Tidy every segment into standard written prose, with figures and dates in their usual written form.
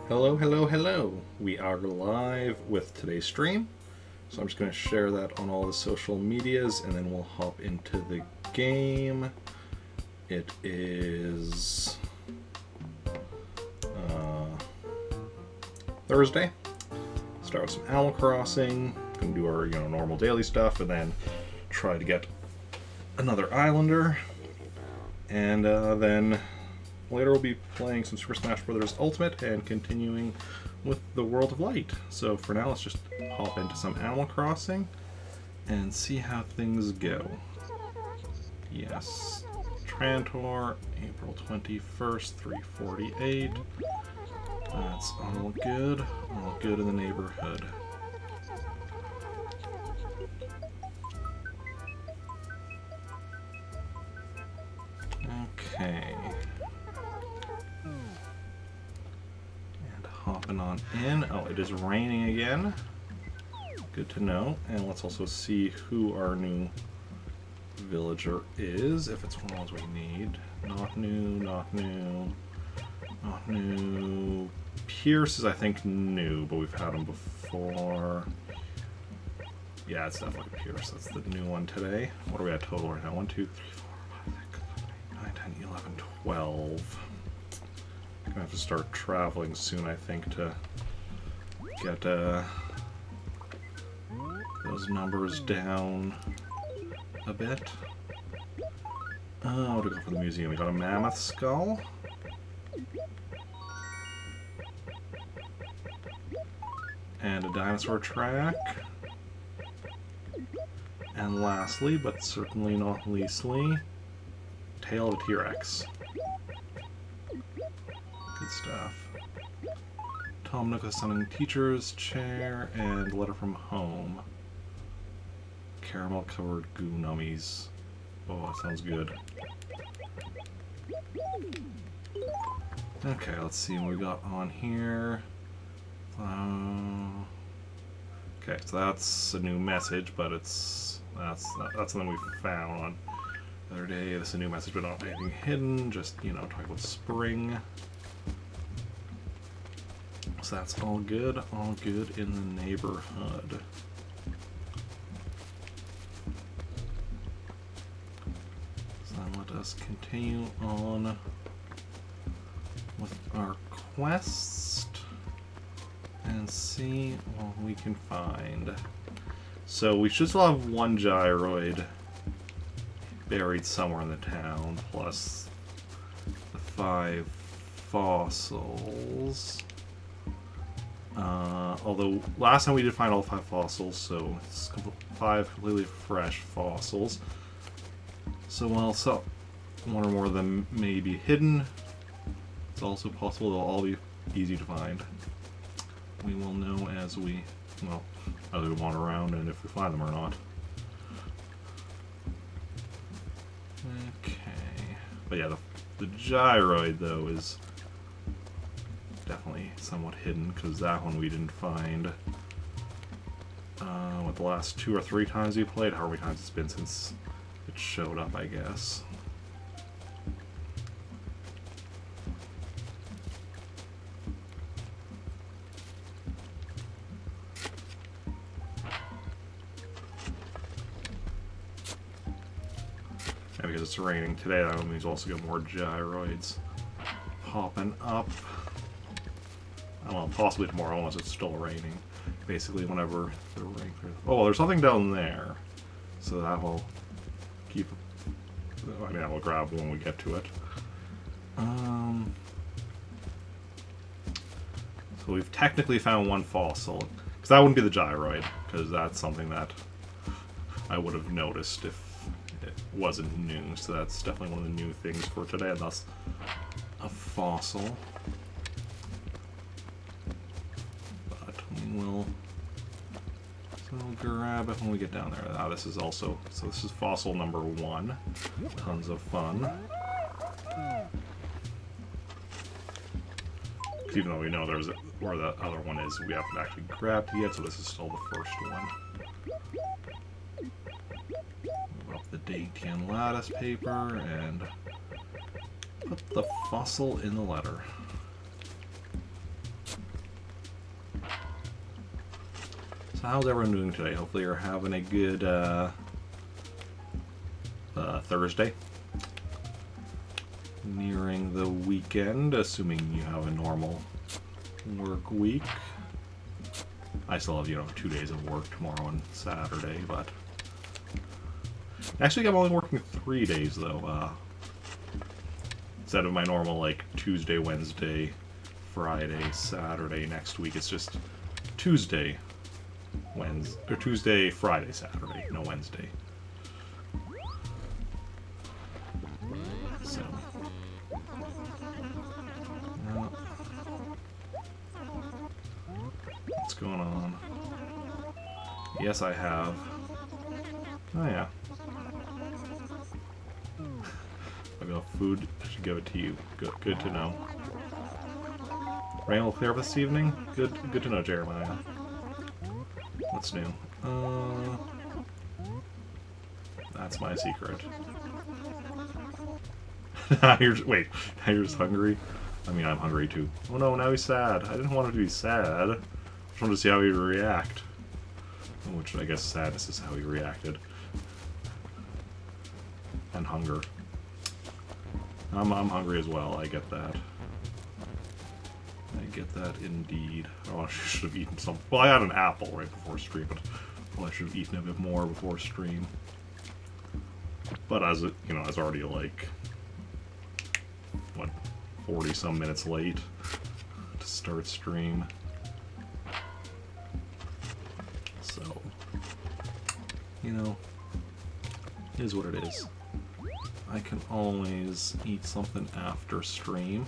Hello, hello, hello. We are live with today's stream. So I'm just going to share that on all the social medias and then we'll hop into the game. It is Thursday. Start with some Animal Crossing. Gonna do our normal daily stuff and then try to get another Islander. And then later we'll be playing some Super Smash Bros. Ultimate and continuing with the World of Light. So for now, let's just hop into some Animal Crossing and see how things go. Yes, Trantor, April 21st, 3:48. That's all good in the neighborhood. Okay. And hopping on in. Oh, it is raining again. Good to know. And let's also see who our new villager is, if it's one of the ones we need. Not new, not new, not new. Pierce is, I think, new, but we've had him before. Yeah, it's definitely Pierce. That's the new one today. What are we at total right now? 1, 2, 3, 4, 5, 6, 7, 8, 9, 10, 11, 12. I'm gonna have to start traveling soon, I think, to get those numbers down a bit. Oh, to go for the museum. We got a mammoth skull. And a dinosaur track. And lastly, but certainly not leastly, tail of a T-Rex. Good stuff. Tom Nook summoning teacher's chair and letter from home. Caramel covered goo nummies. Oh, that sounds good. Okay, let's see what we got on here. Okay, so that's a new message, but that's something we found on the other day. This is a new message, but not anything hidden. Just talking about spring. So that's all good in the neighborhood. So then let us continue on with our quest and see what we can find. So we should still have one gyroid buried somewhere in the town, plus the 5 fossils. Although last time we did find all 5 fossils, so it's 5 completely fresh fossils. So while one or more of them may be hidden, it's also possible they'll all be easy to find. We will know as we wander around and if we find them or not. Okay. But yeah, the gyroid, though, is definitely somewhat hidden, because that one we didn't find. The last 2 or 3 times we played, how many times it's been since it showed up, I guess. Yeah, because it's raining today, that means we'll also get more gyroids popping up. Well, possibly tomorrow, unless it's still raining. Basically, whenever the rain clears. Oh, there's something down there. So that will keep. I mean, I will grab when we get to it. So we've technically found 1 fossil. Because that wouldn't be the gyroid, because that's something that I would have noticed if it wasn't new. So that's definitely one of the new things for today, and thus a fossil. We'll grab it when we get down there. This is also, so this is fossil number 1. Tons of fun. Even though we know there's where the other one is, we haven't actually grabbed it yet, so this is still the first one. Move up the Daintian lattice paper and put the fossil in the letter. how's everyone doing today? Hopefully you're having a good Thursday. Nearing the weekend, assuming you have a normal work week. I still have, 2 days of work, tomorrow and Saturday, but... Actually, I'm only working 3 days, though. Instead of my normal, like, Tuesday, Wednesday, Friday, Saturday next week, it's just Tuesday, Wednesday, or Tuesday, Friday, Saturday, no Wednesday. So... What's going on? Yes, I have. Oh, yeah. I got food. I should give it to you. Good to know. Rain will clear up this evening? Good to know, Jeremiah. What's new? That's my secret. Wait, now you're just hungry? I mean, I'm hungry too. Oh no, now he's sad. I didn't want him to be sad. I just wanted to see how he'd react. Which, I guess sadness is how he reacted. And hunger. I'm hungry as well, I get that. I get that indeed. Oh, I should have eaten some... Well, I had an apple right before stream, but well, I should have eaten a bit more before stream. But as it, as already like... What? 40-some minutes late to start stream. So... it is what it is. I can always eat something after stream.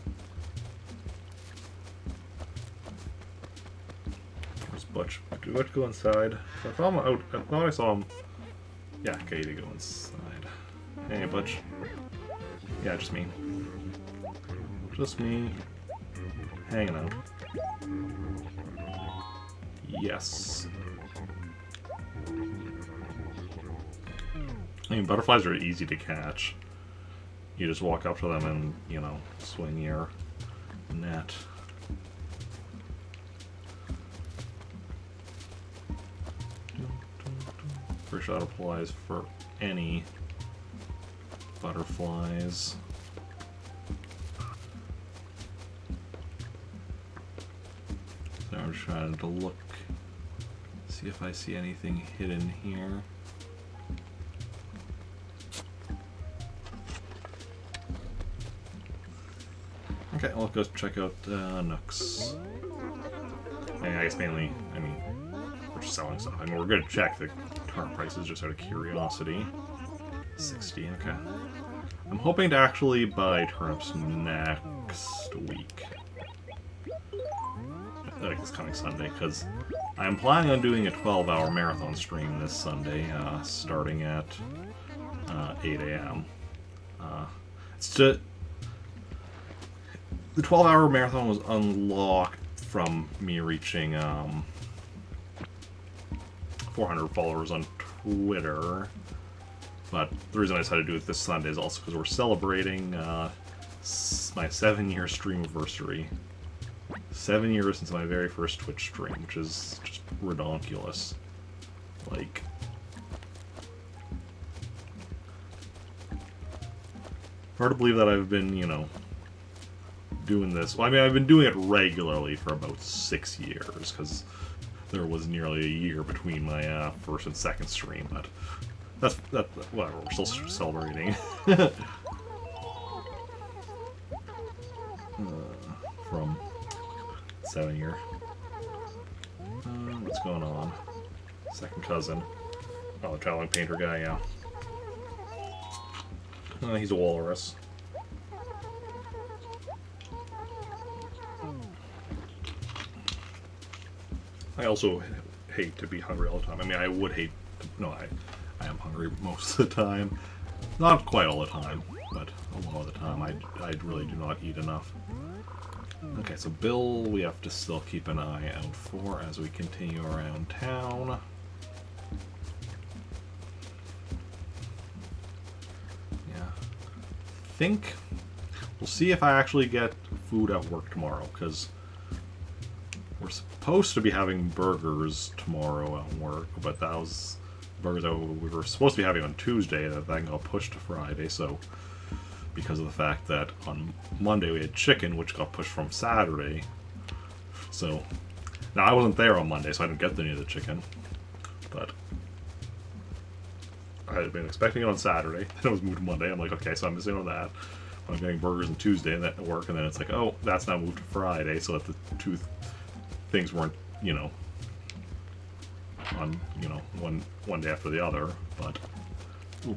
Where's Butch? Did Butch go inside? I thought him out. I thought I saw him. Yeah, okay, to go inside. Hey, Butch. Yeah, just me. Just me. Hanging out. Yes. I mean, butterflies are easy to catch. You just walk up to them and, swing your net. First shot applies for any butterflies. So I'm trying to look, see if I see anything hidden here. Okay, well, let's go check out Nooks. And I guess mainly, we're just selling stuff. We're going to check the current prices just out of curiosity. 60, okay. I'm hoping to actually buy turnips next week. Like this coming Sunday, because I'm planning on doing a 12-hour marathon stream this Sunday, starting at 8 a.m. The 12-hour marathon was unlocked from me reaching 400 followers on Twitter, but the reason I decided to do it this Sunday is also because we're celebrating my 7-year stream anniversary. 7 years since my very first Twitch stream, which is just redonkulous. Like... hard to believe that I've been, doing this. Well, I've been doing it regularly for about 6 years, because there was nearly a year between my first and second stream, but that's whatever, we're still celebrating. From 7 year. What's going on? Second cousin. Oh, the traveling painter guy, yeah. He's a walrus. I also hate to be hungry all the time. I would hate... No, I am hungry most of the time. Not quite all the time, but a lot of the time. I really do not eat enough. Okay, so Bill we have to still keep an eye out for as we continue around town. Yeah. Think... We'll see if I actually get food at work tomorrow, because... We're supposed to be having burgers tomorrow at work, but that was burgers that we were supposed to be having on Tuesday that then got pushed to Friday, so because of the fact that on Monday we had chicken, which got pushed from Saturday. So, now I wasn't there on Monday, so I didn't get any of the chicken, but I had been expecting it on Saturday, then it was moved to Monday. I'm like, okay, so I'm missing on that. I'm getting burgers on Tuesday and at work, and then it's like, oh, that's now moved to Friday, so that the two things weren't, you know, on, you know, one day after the other. But ooh.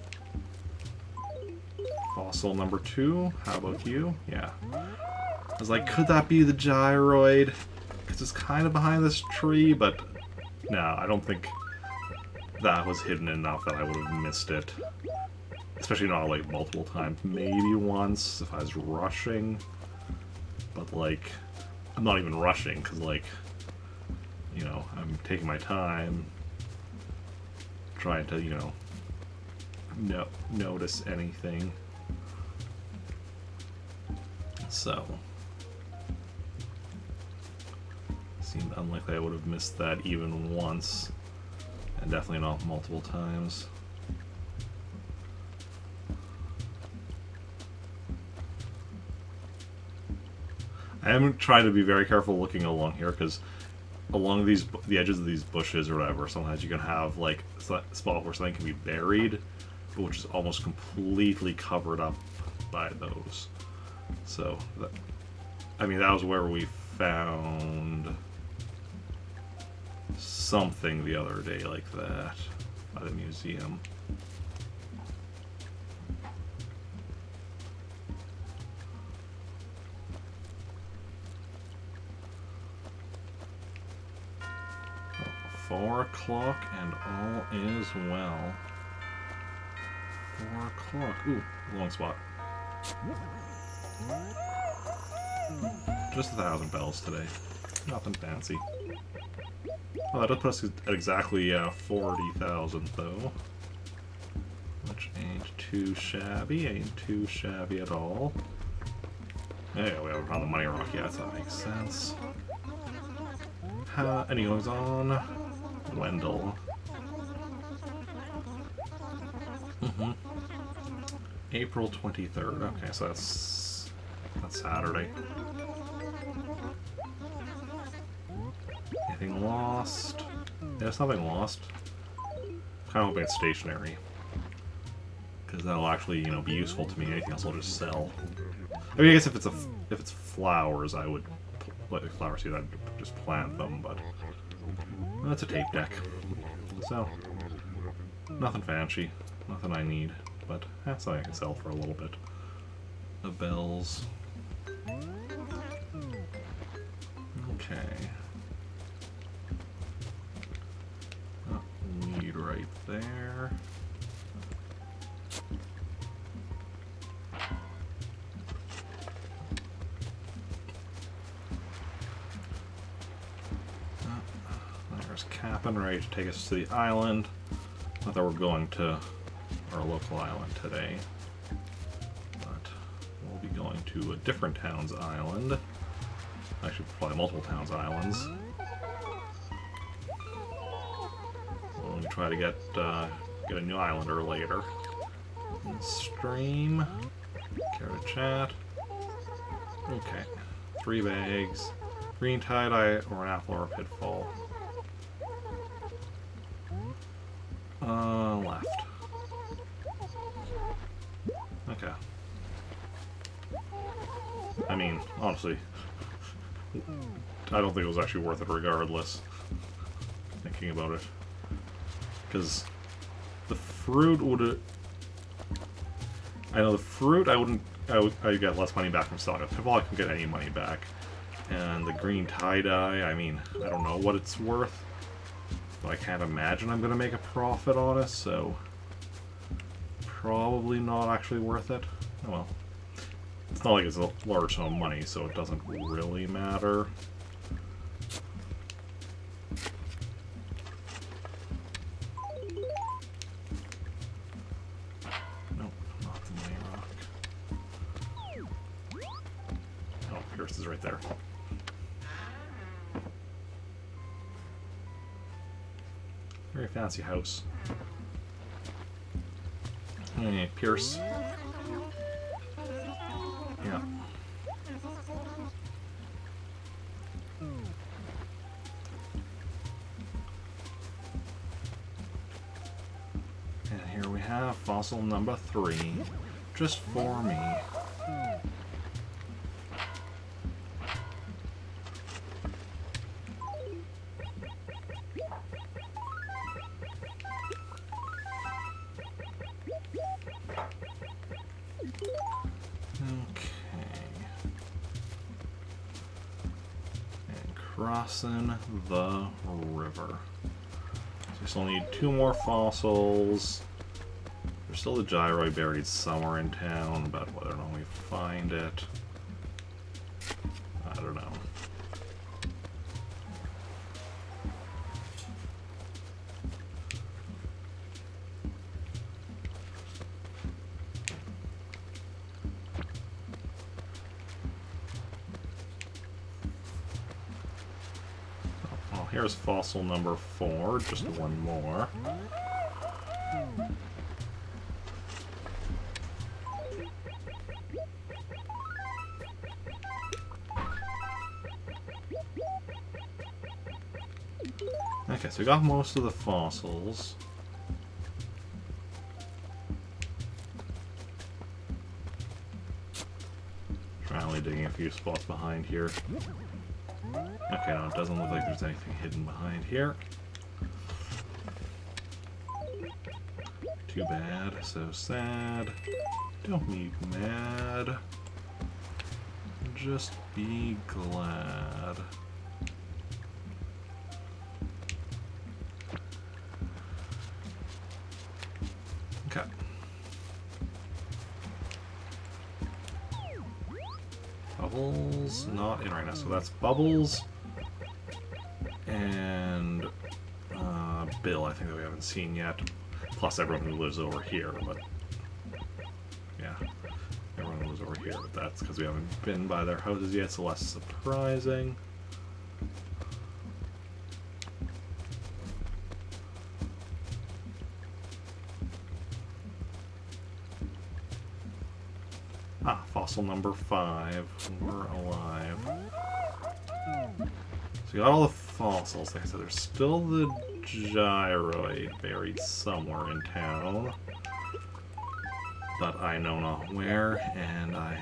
Fossil number 2. How about you? Yeah. I was like, could that be the gyroid? Because it's kind of behind this tree, but no, I don't think that was hidden enough that I would have missed it. Especially not, like, multiple times. Maybe once if I was rushing. But, like, I'm not even rushing, because, like, you know, I'm taking my time. Trying to, you know, notice anything. So. Seemed unlikely I would have missed that even once. And definitely not multiple times. I am trying to be very careful looking along here, because along the edges of these bushes or whatever, sometimes you can have like a spot where something can be buried, but which is almost completely covered up by those. So, I mean, that was where we found something the other day like that by the museum. Oh, 4 o'clock and all is well. 4 o'clock. Ooh, long spot. Just 1,000 bells today. Nothing fancy. Well, that does put us at exactly 40,000 though. Which ain't too shabby, ain't too shabby at all. Yeah, we haven't found the money rock yet, so that makes sense. Any goes on? Wendell. April 23rd. Okay, so that's Saturday. Anything lost? Yeah, there's nothing lost. Kind of hoping it's stationary, because that'll actually, you know, be useful to me. Anything else I'll just sell. I mean, I guess if it's flowers, I would like flower seed. I'd just plant them, but that's a tape deck. So nothing fancy, nothing I need, but that's something I can sell for a little bit. The bells. Okay. Weed right there. There's Cap'n ready to take us to the island. Not that we're going to our local island today, but we'll be going to a different town's island. Actually, probably multiple towns' islands. We'll try to get a new islander later. Stream. Care to chat. Okay. 3 bags. Green tie-dye or an apple or a pitfall. Left. Okay. I mean, honestly, I don't think it was actually worth it regardless, thinking about it. Because the fruit would... I know the fruit I'd get less money back from selling it. Pitfall I couldn't get any money back. And the green tie-dye, I mean, I don't know what it's worth. But I can't imagine I'm going to make a profit on it, so... probably not actually worth it. Oh well. It's not like it's a large sum of money, so it doesn't really matter. Nope, not the money rock. Oh, Pierce is right there. Very fancy house. Hey, Pierce. Yeah. And here we have fossil number 3, just for me. Crossing the river. So we still need 2 more fossils. There's still a gyroid buried somewhere in town, but whether or not we find it, I don't know. Here's fossil number 4, just 1 more. Okay, so we got most of the fossils. Finally digging a few spots behind here. Okay, no, it doesn't look like there's anything hidden behind here. Too bad, so sad. Don't be mad. Just be glad. Okay. Bubbles, not in right now, so that's Bubbles. And Bill, I think that we haven't seen yet. Plus everyone who lives over here, but yeah, everyone who lives over here, but that's because we haven't been by their houses yet, so less surprising. Ah, fossil number 5. We're alive. So we got all the fossils. Like I said, there's still the gyroid buried somewhere in town. But I know not where, and I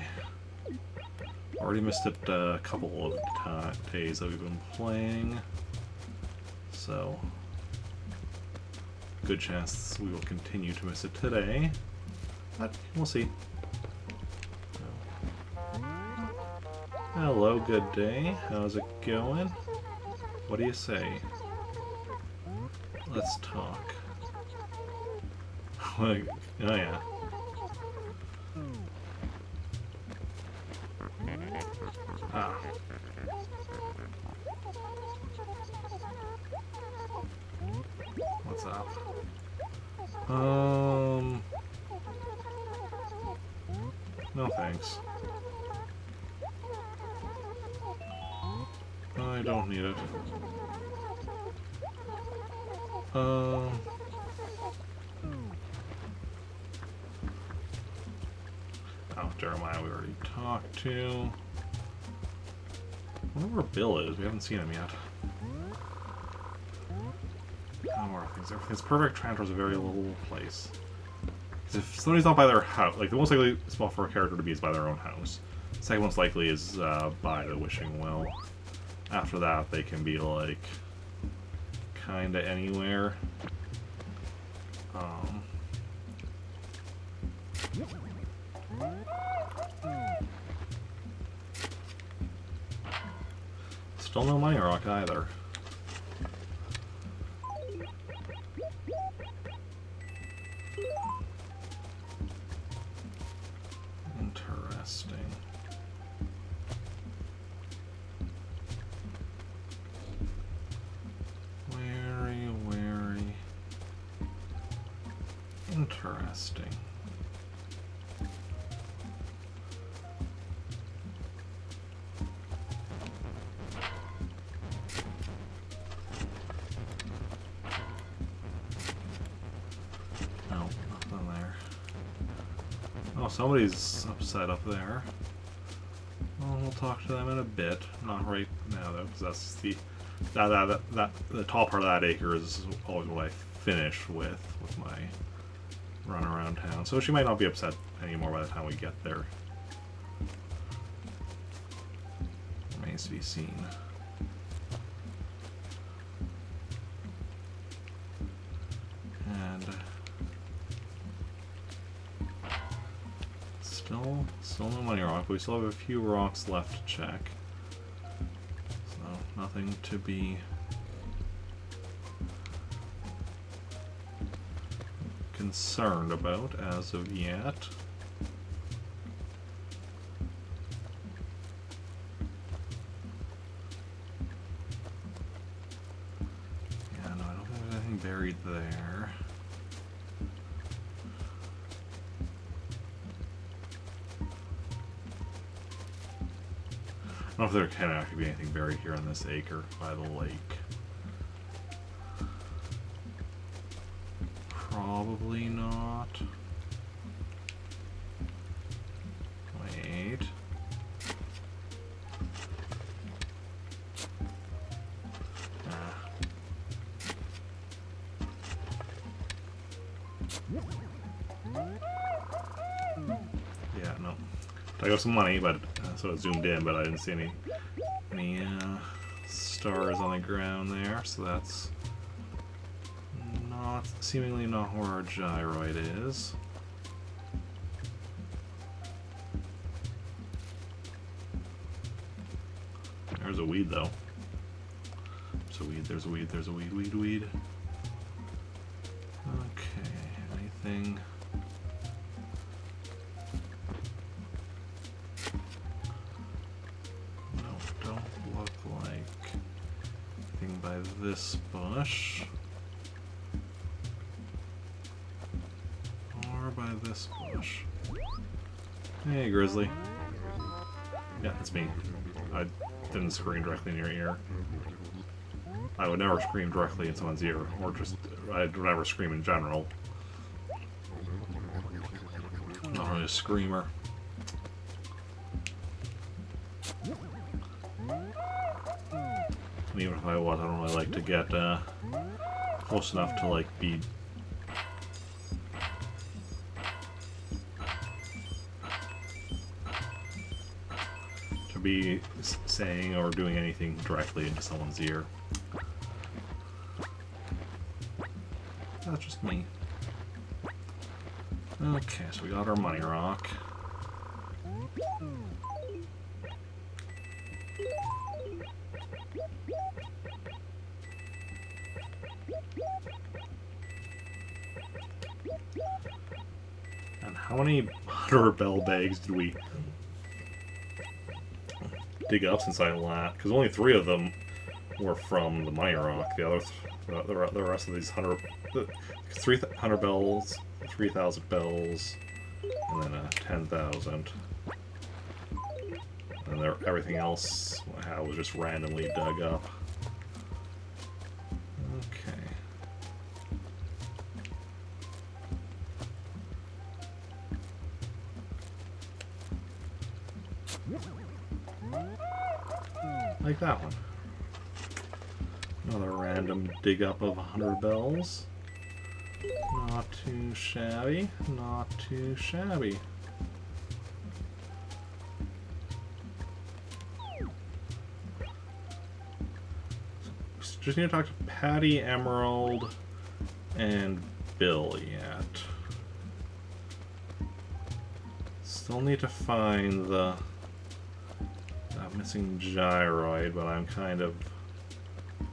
already missed it a couple of days that we've been playing. So, good chance we will continue to miss it today. But we'll see. Hello, good day. How's it going? What do you say? Let's talk. Oh yeah. Ah. What's up? No thanks. I don't need it. Oh, Jeremiah we already talked to. I wonder where Bill is. We haven't seen him yet. How are things? Everything's perfect. Trantor's a very little place. If somebody's not by their house, like the most likely spot for a character to be is by their own house. The second most likely is by the Wishing Well. After that, they can be like kinda anywhere. Still no Money Rock either. Interesting. Very interesting. somebody's upset up there. Well, we'll talk to them in a bit. Not right now though, because that's the tall part of that acre is always what I finish with my run around town. So she might not be upset anymore by the time we get there. Remains to be seen. And still no money rock, but we still have a few rocks left to check. So nothing to be concerned about as of yet. Yeah, no, I don't think there's anything buried there. I don't know if there can actually be anything buried here on this acre by the lake. Probably not. Wait. Yeah, no. I got some money, but so it zoomed in, but I didn't see any stars on the ground there, so that's seemingly not where our gyroid is. There's a weed though. There's a weed, there's a weed, there's a weed, weed. Okay, anything? No, don't look like anything by this bush. By this bush. Hey, Grizzly. Yeah, it's me. I didn't scream directly in your ear. I would never scream directly in someone's ear, or just, I'd never scream in general. I'm not really a screamer. And even if I was, I don't really like to get close enough to like be saying or doing anything directly into someone's ear. That's just me. Okay, so we got our money rock. And how many 100 bell bags did we dig up since I last? Because only 3 of them were from the money rock. The others, the rest of these 300 bells, 3,000 bells, and then 10,000. And everything else was just randomly dug up. Okay. Like that one. Another random dig up of 100 bells. Not too shabby. Not too shabby. Just need to talk to Patty, Emerald, and Bill yet. Still need to find the missing gyroid, but I'm kind of... I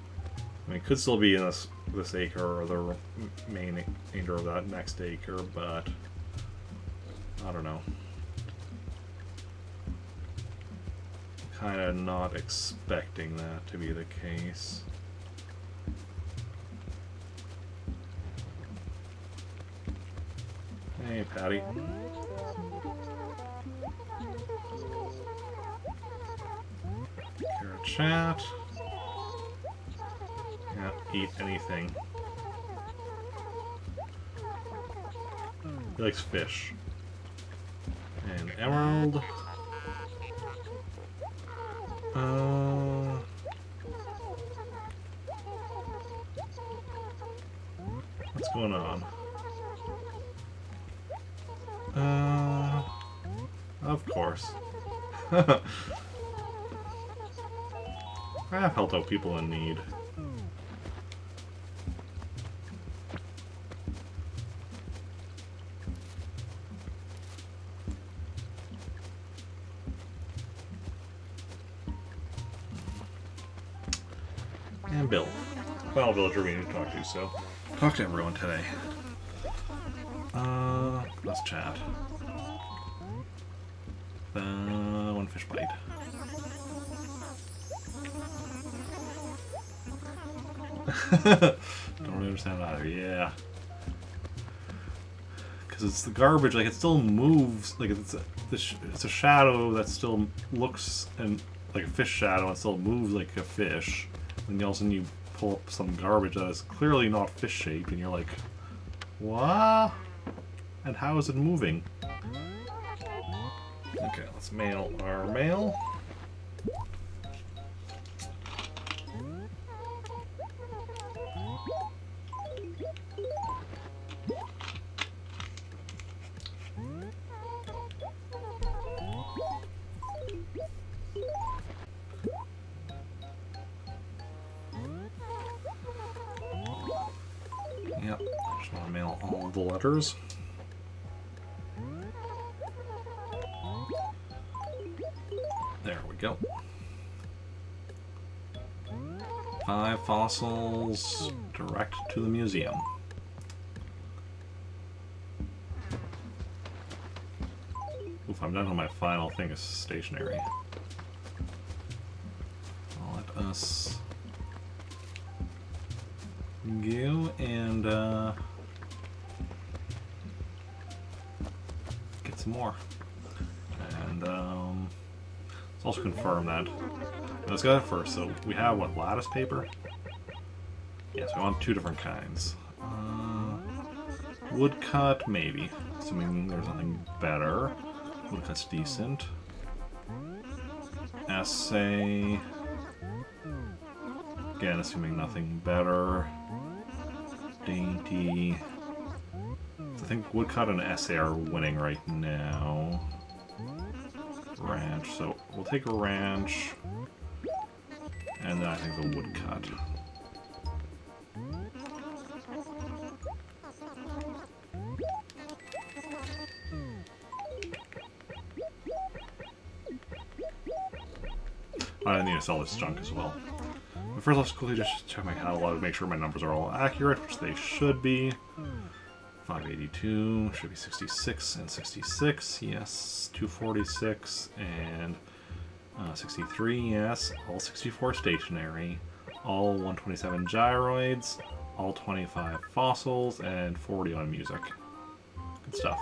mean, it could still be in this acre or the main acre of that next acre, but I don't know. Kind of not expecting that to be the case. Hey, Patty. Carrot chat. Yeah, eat anything. He likes fish. And emerald. What's going on? Of course. I have helped out people in need. And Bill. Final villager we need to talk to, so talk to everyone today. Let's chat. One fish bite. Don't really understand either, yeah. Because it's the garbage, like it still moves, like it's a shadow that still looks and like a fish shadow and still moves like a fish. And all of a sudden you pull up some garbage that is clearly not fish shaped and you're like, what? And how is it moving? Okay, let's mail our mail. Yep, just want to mail all the letters. There we go. 5 fossils direct to the museum. Oof, I'm done on my final thing is stationary. Let us go and get some more. And let's also confirm that. Let's go first. So we have what, lattice paper? Yes, we want 2 different kinds. Woodcut, maybe. Assuming there's nothing better. Woodcut's decent. Essay. Again, assuming nothing better. Dainty. I think woodcut and essay are winning right now. Ranch, so we'll take a ranch. And then I think the woodcut. I need to sell this junk as well. But first, let's quickly just check my catalog to make sure my numbers are all accurate, which they should be. 582, should be 66 and 66, yes. 246 and 63, yes. All 64 stationary. All 127 gyroids. All 25 fossils and 40 on music. Good stuff.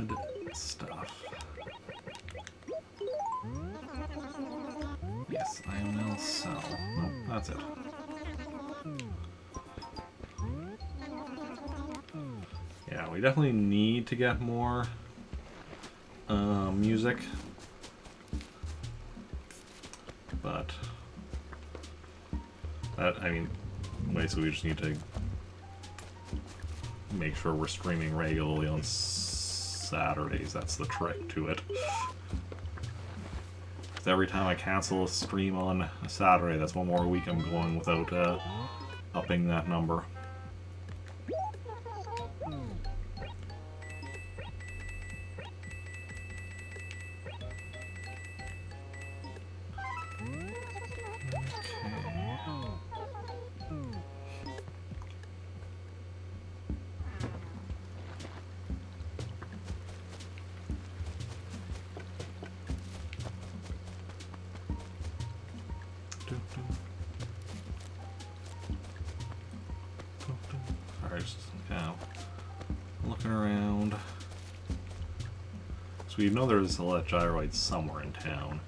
Good stuff. Yes, I will sell. Nope, that's it. Yeah, we definitely need to get more music. But that, I mean, basically we just need to make sure we're streaming regularly on Saturdays. That's the trick to it. Every time I cancel a stream on a Saturday, that's one more week I'm going without upping that number. Looking around. So we know there's a lot of gyroids somewhere in town.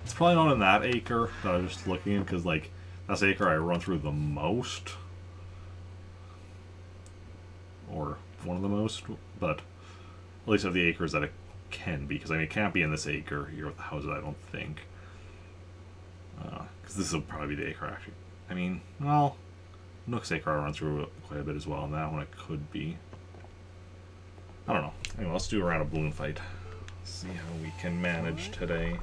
It's probably not in that acre that I was just looking in, because like that's the acre I run through the most. one of the most, but at least of the acres that it can be, because I mean, it can't be in this acre here with the houses, I don't think. Because this will probably be the acre, actually. I mean, well, Nook's acre I run through quite a bit as well, and that one it could be. I don't know. Anyway, let's do a round of balloon fight. See how we can manage today.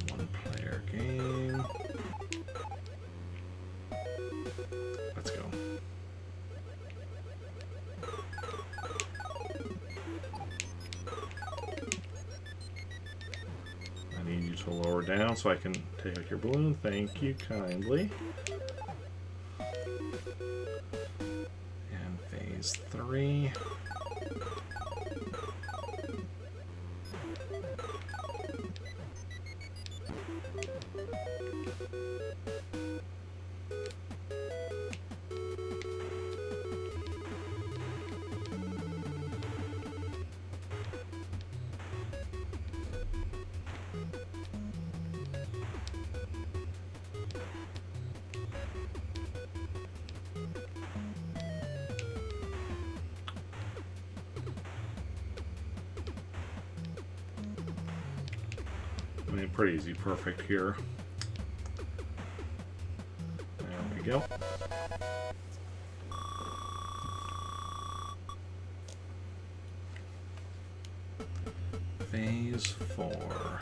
One player game. Let's go. I need you to lower down so I can take out your balloon. Thank you kindly. And phase 3. I mean, pretty easy, perfect here. There we go. Phase 4.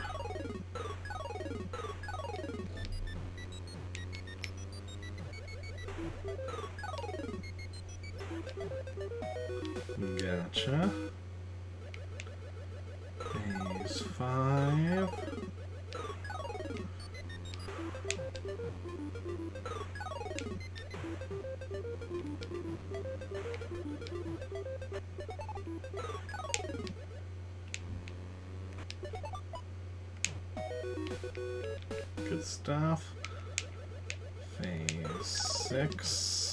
Gotcha. Phase 5. Good stuff. Phase 6.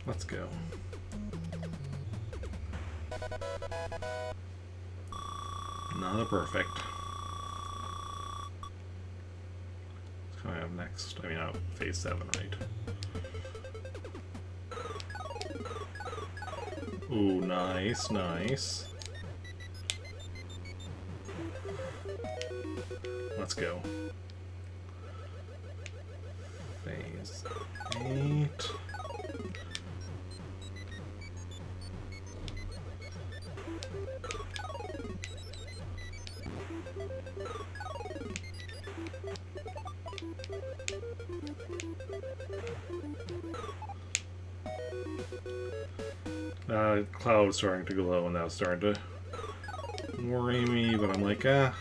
Let's go. Not perfect. What's coming up next? I mean, phase 7, right? Ooh, nice, nice. Let's go. Phase 8. Cloud was starting to glow, and that was starting to worry me, but I'm like, I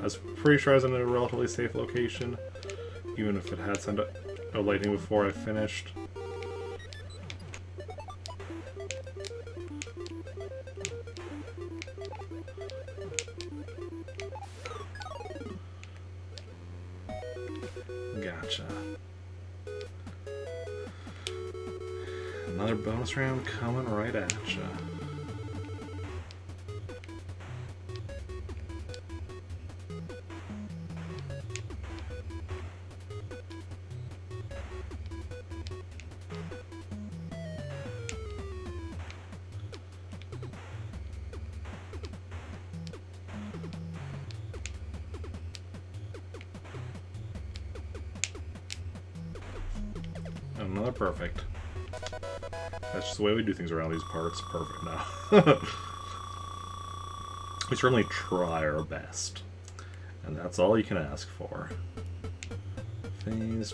was pretty sure I was in a relatively safe location, even if it had sent a lightning before I finished. Gotcha. Another bonus round coming right at ya. Another perfect. That's just the way we do things around these parts. Perfect now. We certainly try our best. And that's all you can ask for. Phase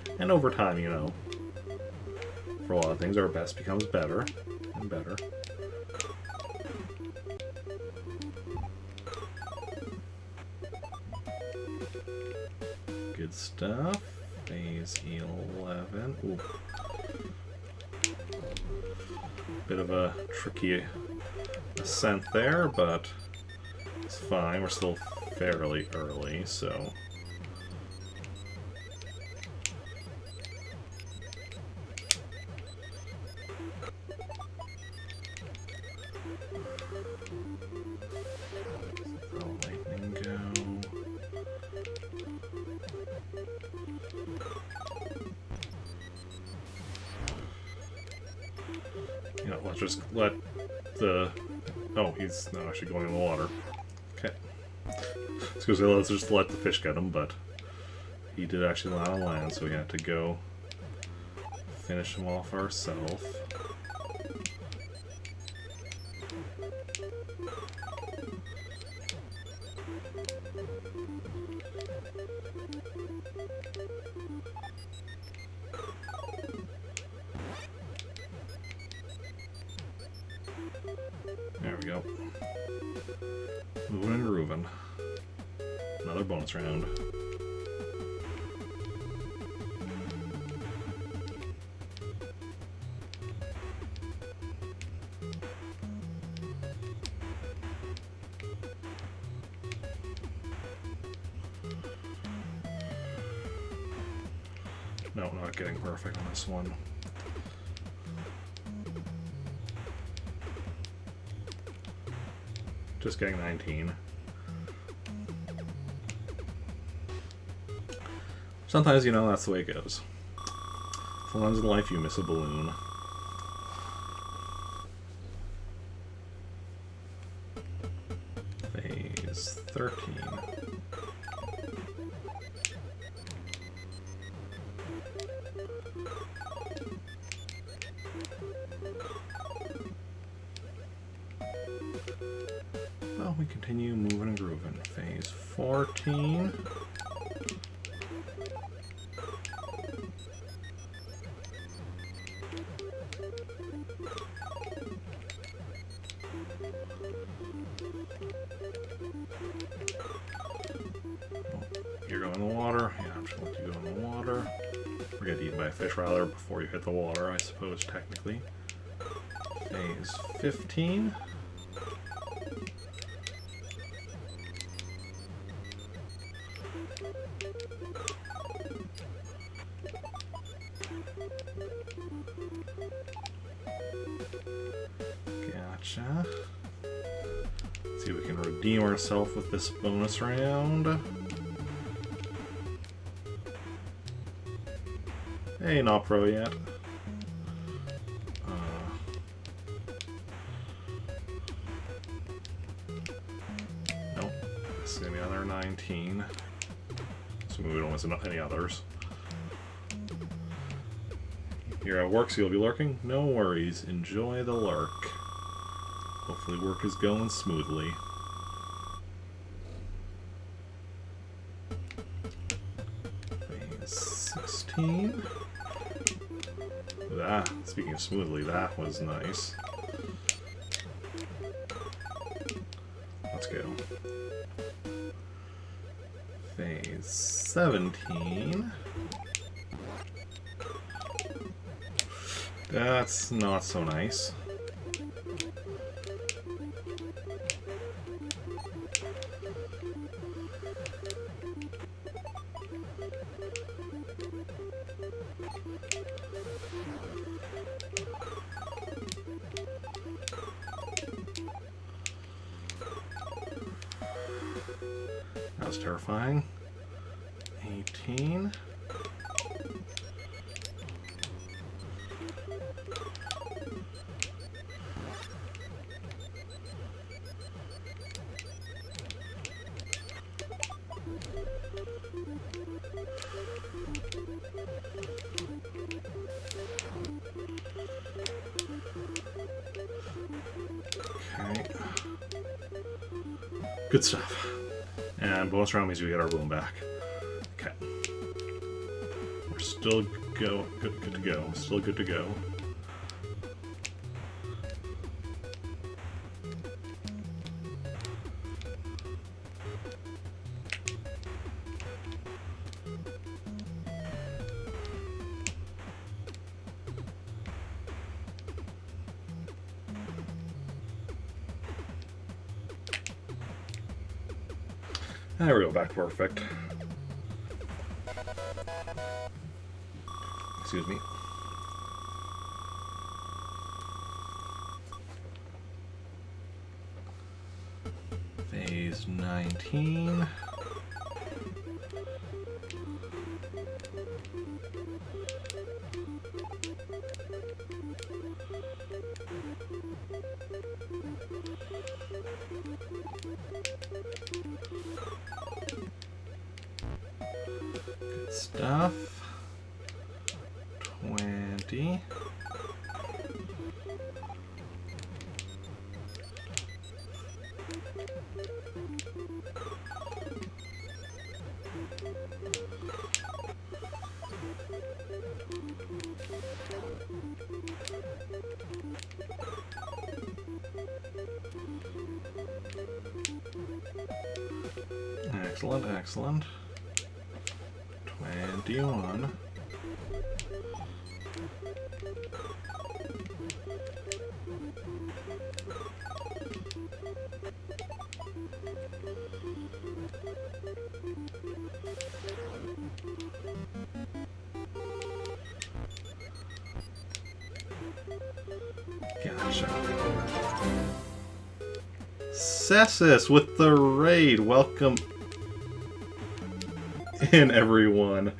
10. And over time, you know, for a lot of things, our best becomes better and better. Good stuff. Phase 11. Ooh. Bit of a tricky ascent there, but it's fine. We're still fairly early, so... Lightning go. You know, let's just let the... Oh, he's not actually going in the water. Okay. So let's just let the fish get him, but he did actually land on land, so we had to go finish him off ourselves. There we go. Moving and grooving. Another bonus round. No, not getting perfect on this one. Just getting 19. Sometimes, you know, that's the way it goes. Sometimes in life you miss a balloon. Phase 13. Well, we continue moving and grooving. Phase 14. You're going in the water. Yeah, I'm just going to let you go in the water. Or get eaten by a fish, rather, before you hit the water, I suppose, technically. Phase 15. Gotcha. Let's see if we can redeem ourselves with this bonus round. Hey, not pro yet. Nope. This is gonna be another 19. So we don't miss any others. You're at work, so you'll be lurking? No worries. Enjoy the lurk. Hopefully work is going smoothly. Phase 16. Speaking of smoothly, that was nice. Let's go. Phase 17. That's not so nice. That was terrifying. 18. Okay. Good stuff. And bonus round means we get our balloon back. Okay. We're still good to go. Still good to go. There we go, back to perfect. Excuse me. Phase 19. Good stuff. 20. Excellent, excellent. 21. Gotcha. Cessus with the raid. Welcome in, everyone.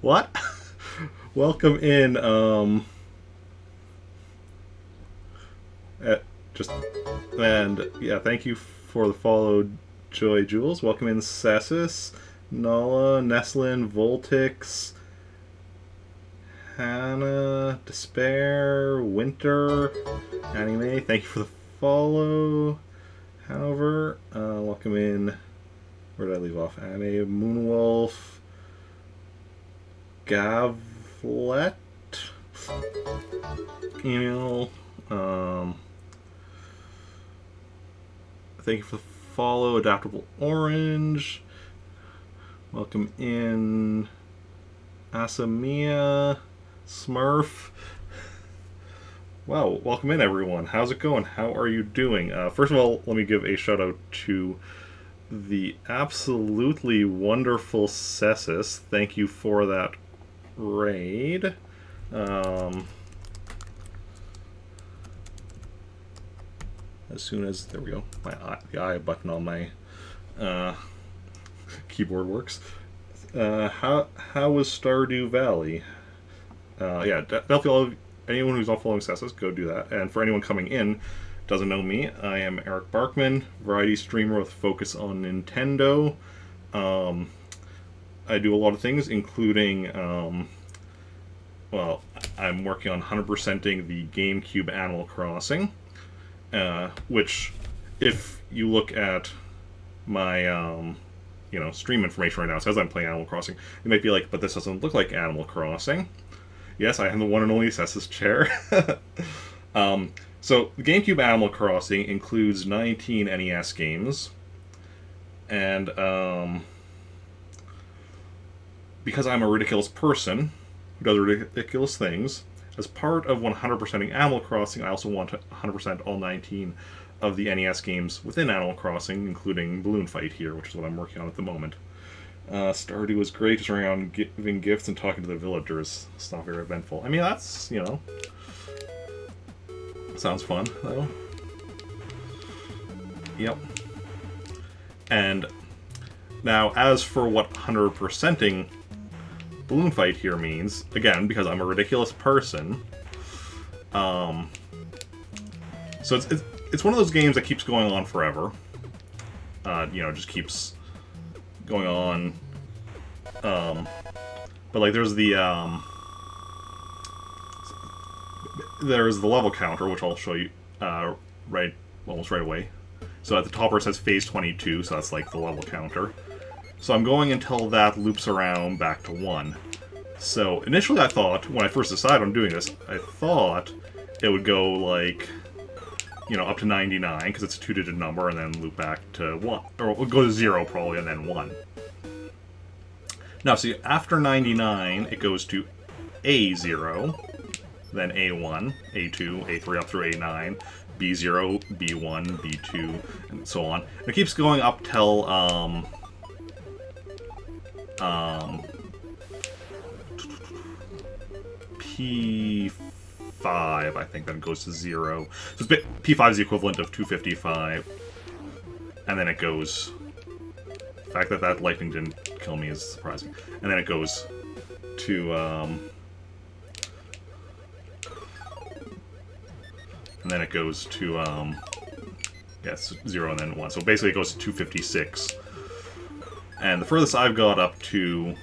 What? Welcome in, and yeah, thank you for the follow, Joy Jules. Welcome in, Cessus, Nala, Neslin, Voltix, Hannah, Despair, Winter, Anime. Thank you for the follow. However, welcome in. Where did I leave off? Anime, Moonwolf, Gavlet, email. Thank you for the follow, Adaptable Orange. Welcome in, Asamia, Smurf. Wow, welcome in, everyone. How's it going? How are you doing? First of all, let me give a shout out to the absolutely wonderful Cessus. Thank you for that raid. As soon as, there we go, the I button on my keyboard works. How was Stardew Valley? Yeah, definitely anyone who's not following Cessus, go do that. And for anyone coming in, doesn't know me, I am Eric Barkman, variety streamer with focus on Nintendo. I do a lot of things, including, well, I'm working on 100%ing the GameCube Animal Crossing, which, if you look at my, stream information right now, it says I'm playing Animal Crossing. You might be like, but this doesn't look like Animal Crossing. Yes, I am the one and only Cessus Chair. So, the GameCube Animal Crossing includes 19 NES games, and because I'm a ridiculous person who does ridiculous things, as part of 100%ing Animal Crossing, I also want to 100% all 19 of the NES games within Animal Crossing, including Balloon Fight here, which is what I'm working on at the moment. Stardew was great, just running around giving gifts and talking to the villagers. It's not very eventful. I mean, that's, sounds fun, though. Yep. And now, as for what 100%ing Balloon Fight here means, again, because I'm a ridiculous person, so it's one of those games that keeps going on forever. Just keeps going on. But like, there's the level counter, which I'll show you almost right away. So at the top where it says Phase 22, so that's like the level counter. So I'm going until that loops around back to 1. So initially I thought, when I first decided on doing this, I thought it would go like, you know, up to 99, because it's a 2-digit number, and then loop back to 1. Or it would go to 0 probably, and then 1. Now, see, after 99, it goes to A0, then A1, A2, A3, up through A9, B0, B1, B2, and so on. And it keeps going up till, P5, I think, then goes to 0. So P5 is the equivalent of 255, and then it goes... The fact that that lightning didn't kill me is surprising. And then it goes to, and then it goes to, yes, 0 and then 1. So basically it goes to 256. And the furthest I've got up to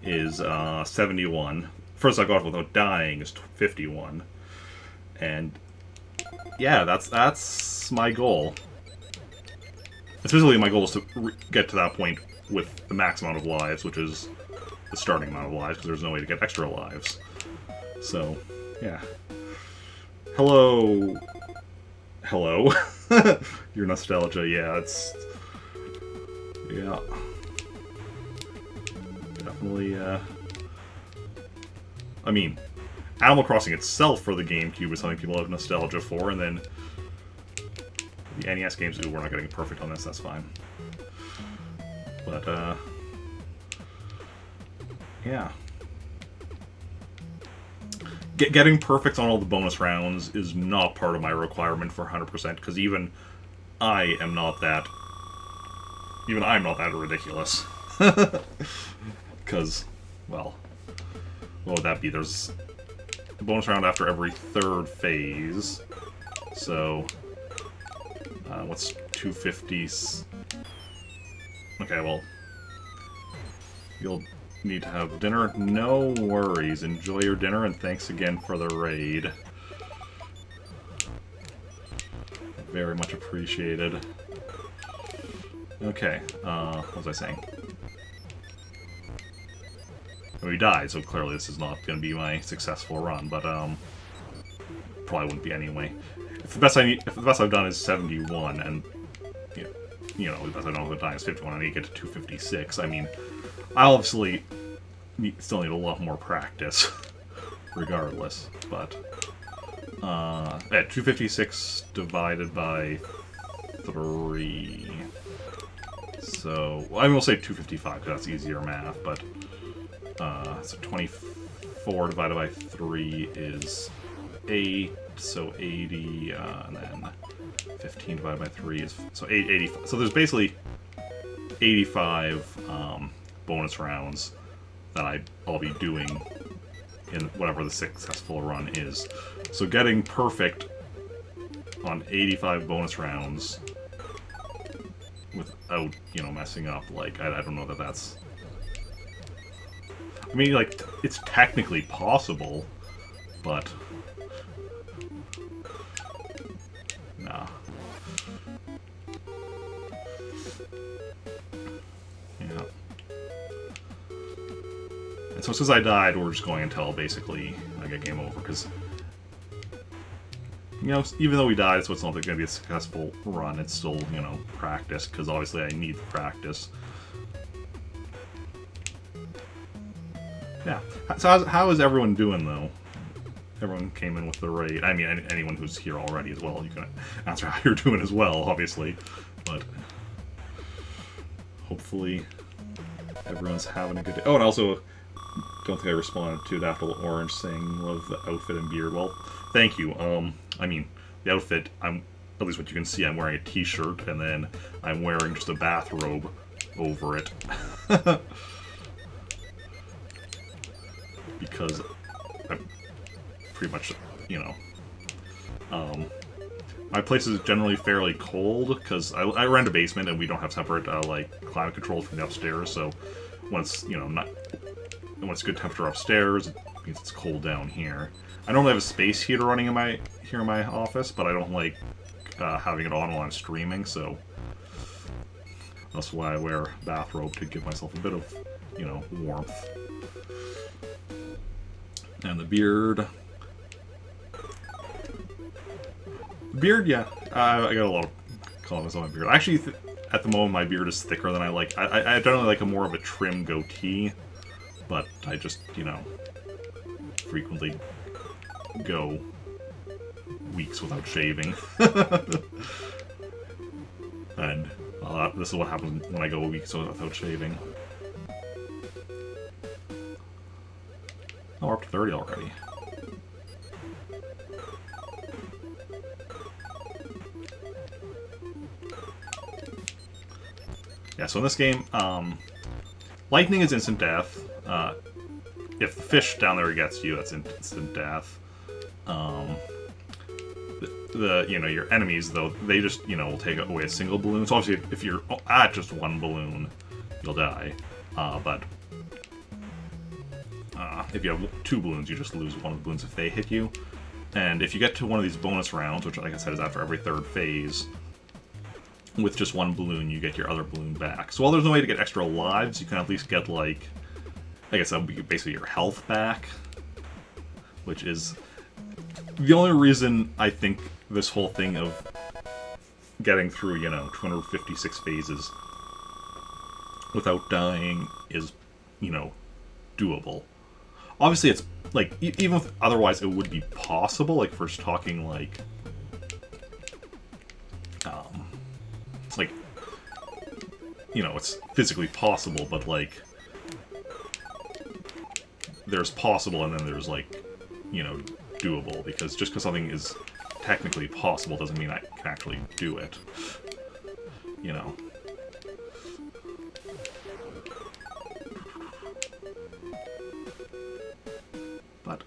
is 71. First I got without dying is 51. And yeah, that's my goal. Especially my goal is to get to that point with the max amount of lives, which is the starting amount of lives, because there's no way to get extra lives. So, yeah. Hello. Hello. Your nostalgia, yeah, it's... Yeah. Definitely, I mean, Animal Crossing itself for the GameCube is something people have nostalgia for, and then the NES games, ooh, we're not getting perfect on this, that's fine. But, yeah. Getting perfect on all the bonus rounds is not part of my requirement for 100%, because even I am not that... Even I'm not that ridiculous. Because, well, what would that be? There's a bonus round after every third phase, so... what's 250? Okay, well, you'll need to have dinner. No worries. Enjoy your dinner, and thanks again for the raid. Very much appreciated. Okay, what was I saying? Well, he died, so clearly this is not going to be my successful run, but, probably wouldn't be anyway. If the best I've done is 71, and you know, the best I've done is 51, and I get to 256. I mean, I obviously still need a lot more practice, regardless. But at 256 divided by 3, so well, I mean, we'll say 255 because that's easier math. But so 24 divided by 3 is 8. So 80, and then 15 divided by 3 is... So 85. So there's basically 85 bonus rounds that I'll be doing in whatever the successful run is. So getting perfect on 85 bonus rounds without, you know, messing up, like, I don't know that that's... I mean, like, it's technically possible, but... Nah. Yeah. And so since I died, we're just going until basically I get game over, because, you know, even though we died, so it's not going to be a successful run, it's still, you know, practice, because obviously I need the practice. Yeah. So how is everyone doing, though? Everyone came in with the raid. I mean, anyone who's here already as well. You can answer how you're doing as well, obviously. But hopefully everyone's having a good day. Oh, and also, don't think I responded to that little orange saying love the outfit and beard. Well, thank you. I mean, the outfit, at least what you can see, I'm wearing a t-shirt, and then I'm wearing just a bathrobe over it. Because I'm pretty much, you know, my place is generally fairly cold, because I rent a basement and we don't have separate, like, climate control from the upstairs, so when it's, you know, when it's good temperature upstairs, it means it's cold down here. I normally have a space heater running in my office, but I don't like having it on while I'm streaming, so... That's why I wear a bathrobe, to give myself a bit of, you know, warmth. And the beard. Beard, yeah. I got a lot of comments on my beard. Actually, at the moment, my beard is thicker than I like. I generally like a more of a trim goatee, but I just, you know, frequently go weeks without shaving. And this is what happens when I go weeks without shaving. Oh, we're up to 30 already. Yeah, so in this game, lightning is instant death. If the fish down there gets you, that's instant death. You know, your enemies, though, they just, you know, will take away a single balloon. So obviously, if you're at just one balloon, you'll die. But if you have 2 balloons, you just lose one of the balloons if they hit you. And if you get to one of these bonus rounds, which, like I said, is after every 3rd phase, with just 1 balloon, you get your other balloon back. So while there's no way to get extra lives, you can at least get, like, I guess that would be basically your health back, which is the only reason I think this whole thing of getting through, you know, 256 phases without dying is, you know, doable. Obviously, it's, like, even if otherwise it would be possible, like, first talking, like, you know, it's physically possible, but, like, there's possible and then there's, like, you know, doable, because just because something is technically possible doesn't mean I can actually do it, you know. But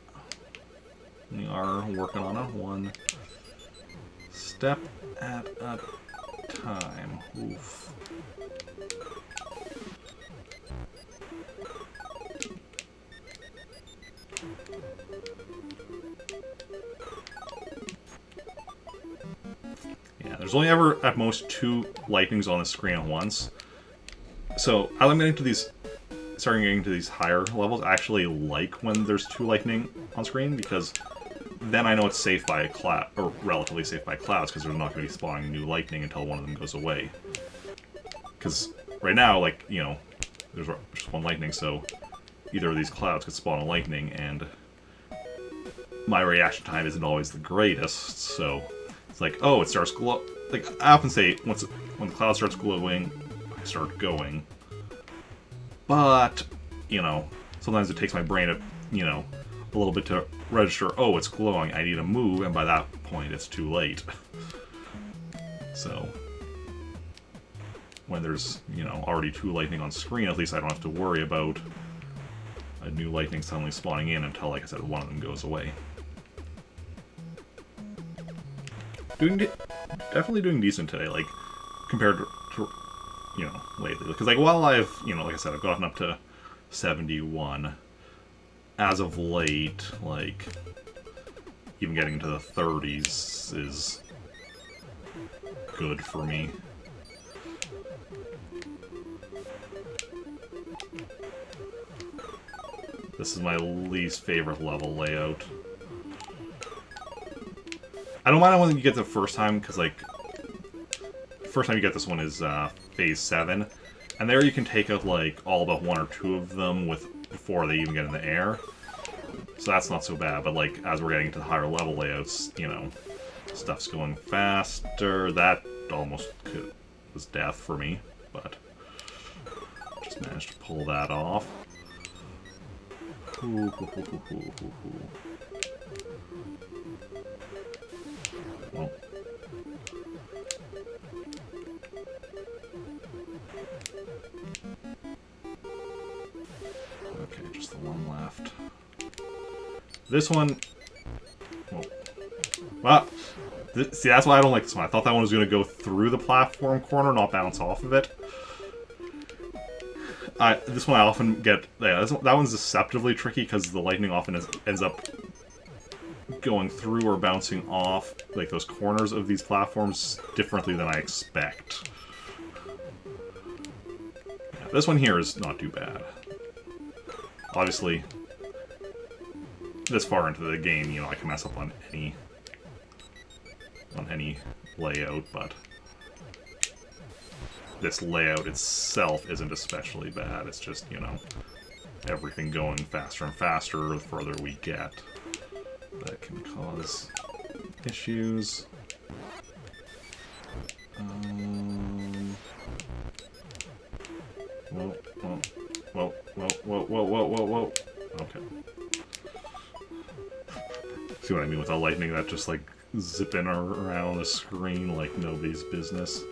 we are working on it one step at a time. Oof. There's only ever, at most, 2 lightnings on the screen at once. So, as I'm starting getting to these higher levels, I actually like when there's 2 lightning on screen, because then I know it's safe by a cloud, or relatively safe by clouds, because they're not going to be spawning new lightning until one of them goes away. Because right now, like, you know, there's just 1 lightning, so either of these clouds could spawn a lightning, and my reaction time isn't always the greatest, so it's like, oh, it starts glow. Like, I often say, when the cloud starts glowing, I start going. But, you know, sometimes it takes my brain, you know, a little bit to register, oh, it's glowing, I need to move, and by that point, it's too late. So, when there's, you know, already 2 lightning on screen, at least I don't have to worry about a new lightning suddenly spawning in until, like I said, one of them goes away. Definitely doing decent today, like, compared to, you know, lately. Because, like, while I've, you know, like I said, I've gotten up to 71, as of late, like, even getting into the 30s is good for me. This is my least favorite level layout. I don't mind when you get the first time, because, like, the first time you get this one is Phase 7, and there you can take out, like, all but 1 or 2 of them before they even get in the air. So that's not so bad, but, like, as we're getting to the higher level layouts, you know, stuff's going faster. That almost was death for me, but just managed to pull that off. Ooh, hoo, hoo, hoo, hoo, hoo, hoo. Well. Okay, just the one left. This one... Well, see, that's why I don't like this one. I thought that one was going to go through the platform corner, not bounce off of it. This one I often get... Yeah, that one's deceptively tricky because the lightning often ends up going through or bouncing off, like, those corners of these platforms differently than I expect. this one here is not too bad. Obviously, this far into the game, you know, I can mess up on any layout, but this layout itself isn't especially bad. It's just, you know, everything going faster and faster the further we get. That can cause issues. Whoa. Okay. See what I mean with the lightning that just like zipping around the screen like nobody's business.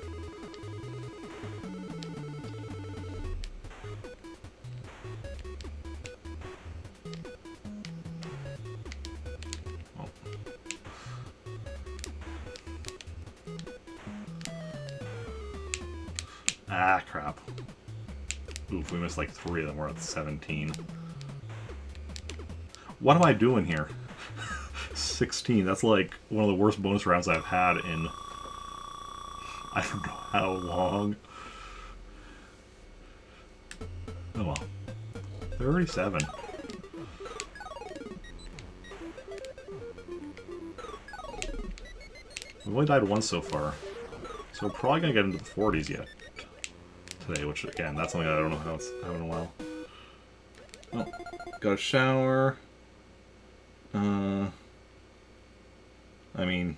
Oh. Ah, crap. Oof, we missed like 3 of them. We're at 17. What am I doing here? 16. That's like one of the worst bonus rounds I've had in I don't know how long. Oh well. 37. We've only died once so far. So we're probably gonna get into the 40s yet today, which again, that's something I don't know how it's happened in a while. Oh, got a shower. I mean,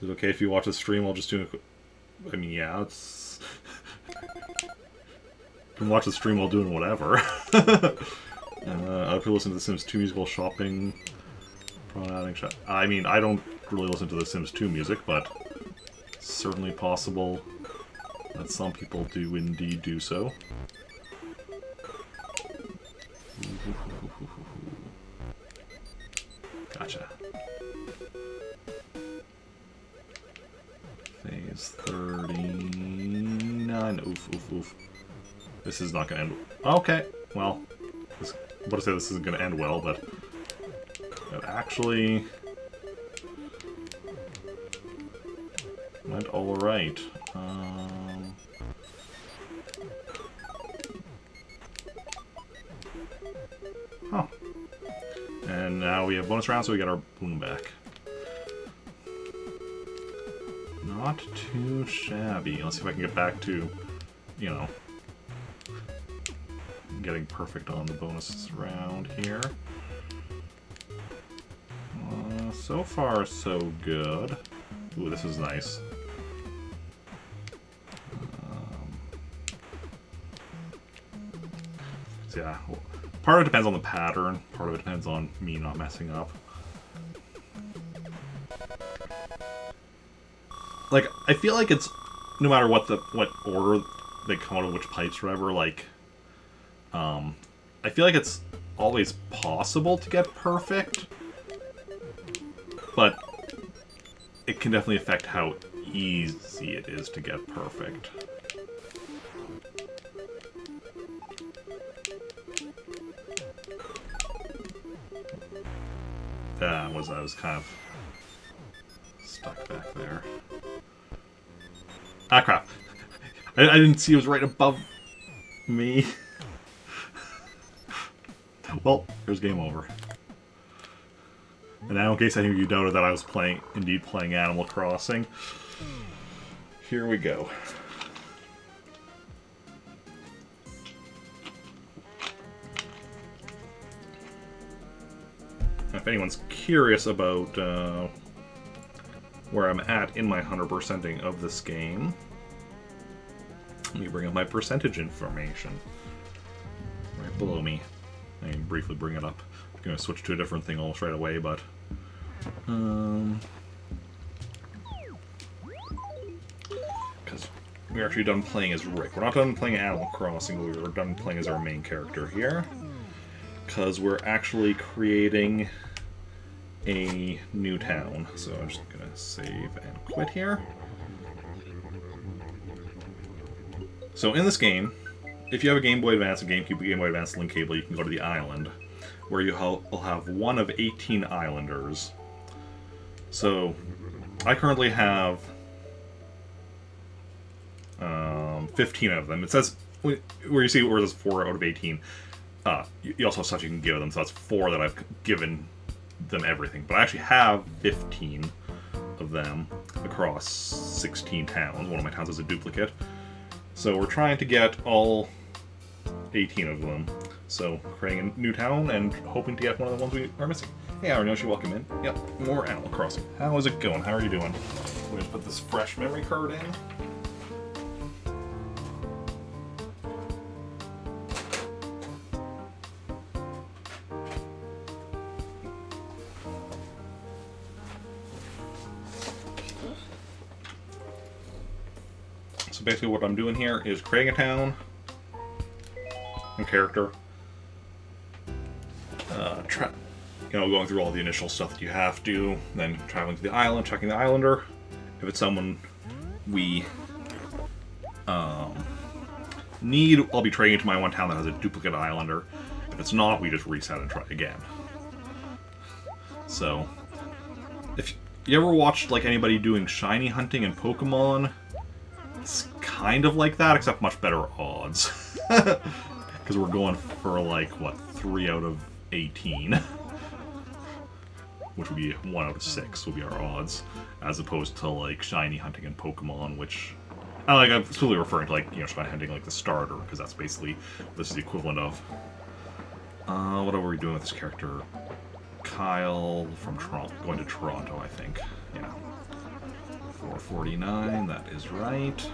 is it okay if you watch the stream while just doing I mean, yeah, it's... you can watch the stream while doing whatever. Other people listen to The Sims 2 musical shopping. I mean, I don't really listen to The Sims 2 music, but it's certainly possible that some people do indeed do so. Gotcha. Phase 39. Oof. This is not gonna end. Okay, well, I'm about to say this isn't gonna end well, but it actually went all right. Huh. And now we have bonus round, so we get our bloom back. Not too shabby. Let's see if I can get back to, you know, getting perfect on the bonus round here. So far, so good. Ooh, this is nice. So yeah, part of it depends on the pattern. Part of it depends on me not messing up. Like, I feel like it's no matter what order they come out of which pipes or whatever. Like, I feel like it's always possible to get perfect, but it can definitely affect how easy it is to get perfect. I was kind of stuck back there. Ah, crap. I didn't see it was right above me. Well, there's game over. And now, in case any of you doubted that I was indeed playing Animal Crossing, here we go. If anyone's curious about where I'm at in my 100%ing of this game, let me bring up my percentage information. Right below me. I can briefly bring it up. I'm going to switch to a different thing almost right away, but... because we're actually done playing as Rick. We're not done playing Animal Crossing, but we're done playing as our main character here. Because we're actually creating a new town. So I'm just going to save and quit here. So in this game, if you have a Game Boy Advance, a GameCube, a Game Boy Advance link cable, you can go to the island, where you will have one of 18 islanders. So I currently have 15 of them. It says, where you see where there's 4 out of 18, you also have stuff you can give them, so that's 4 that I've given them everything. But I actually have 15 of them across 16 towns. One of my towns is a duplicate. So we're trying to get all 18 of them. So creating a new town and hoping to get one of the ones we are missing. Hey, Arinoshi, welcome in. Yep, more Animal Crossing. How is it going? How are you doing? We'll just put this fresh memory card in. So basically what I'm doing here is creating a town, a character, going through all the initial stuff that you have to, then traveling to the island, checking the islander. If it's someone we need, I'll be trading to my one town that has a duplicate islander. If it's not, we just reset and try again. So, if you ever watched like anybody doing shiny hunting in Pokemon, it's kind of like that, except much better odds. Because we're going for like, what, 3 out of 18? Which would be 1 out of 6 would be our odds, as opposed to like shiny hunting in Pokemon, which I'm specifically referring to, like, shiny hunting like the starter, because that's basically what this is the equivalent of. What are we doing with this character? Kyle from Toronto, going to Toronto, I think. Yeah. 449, that is right.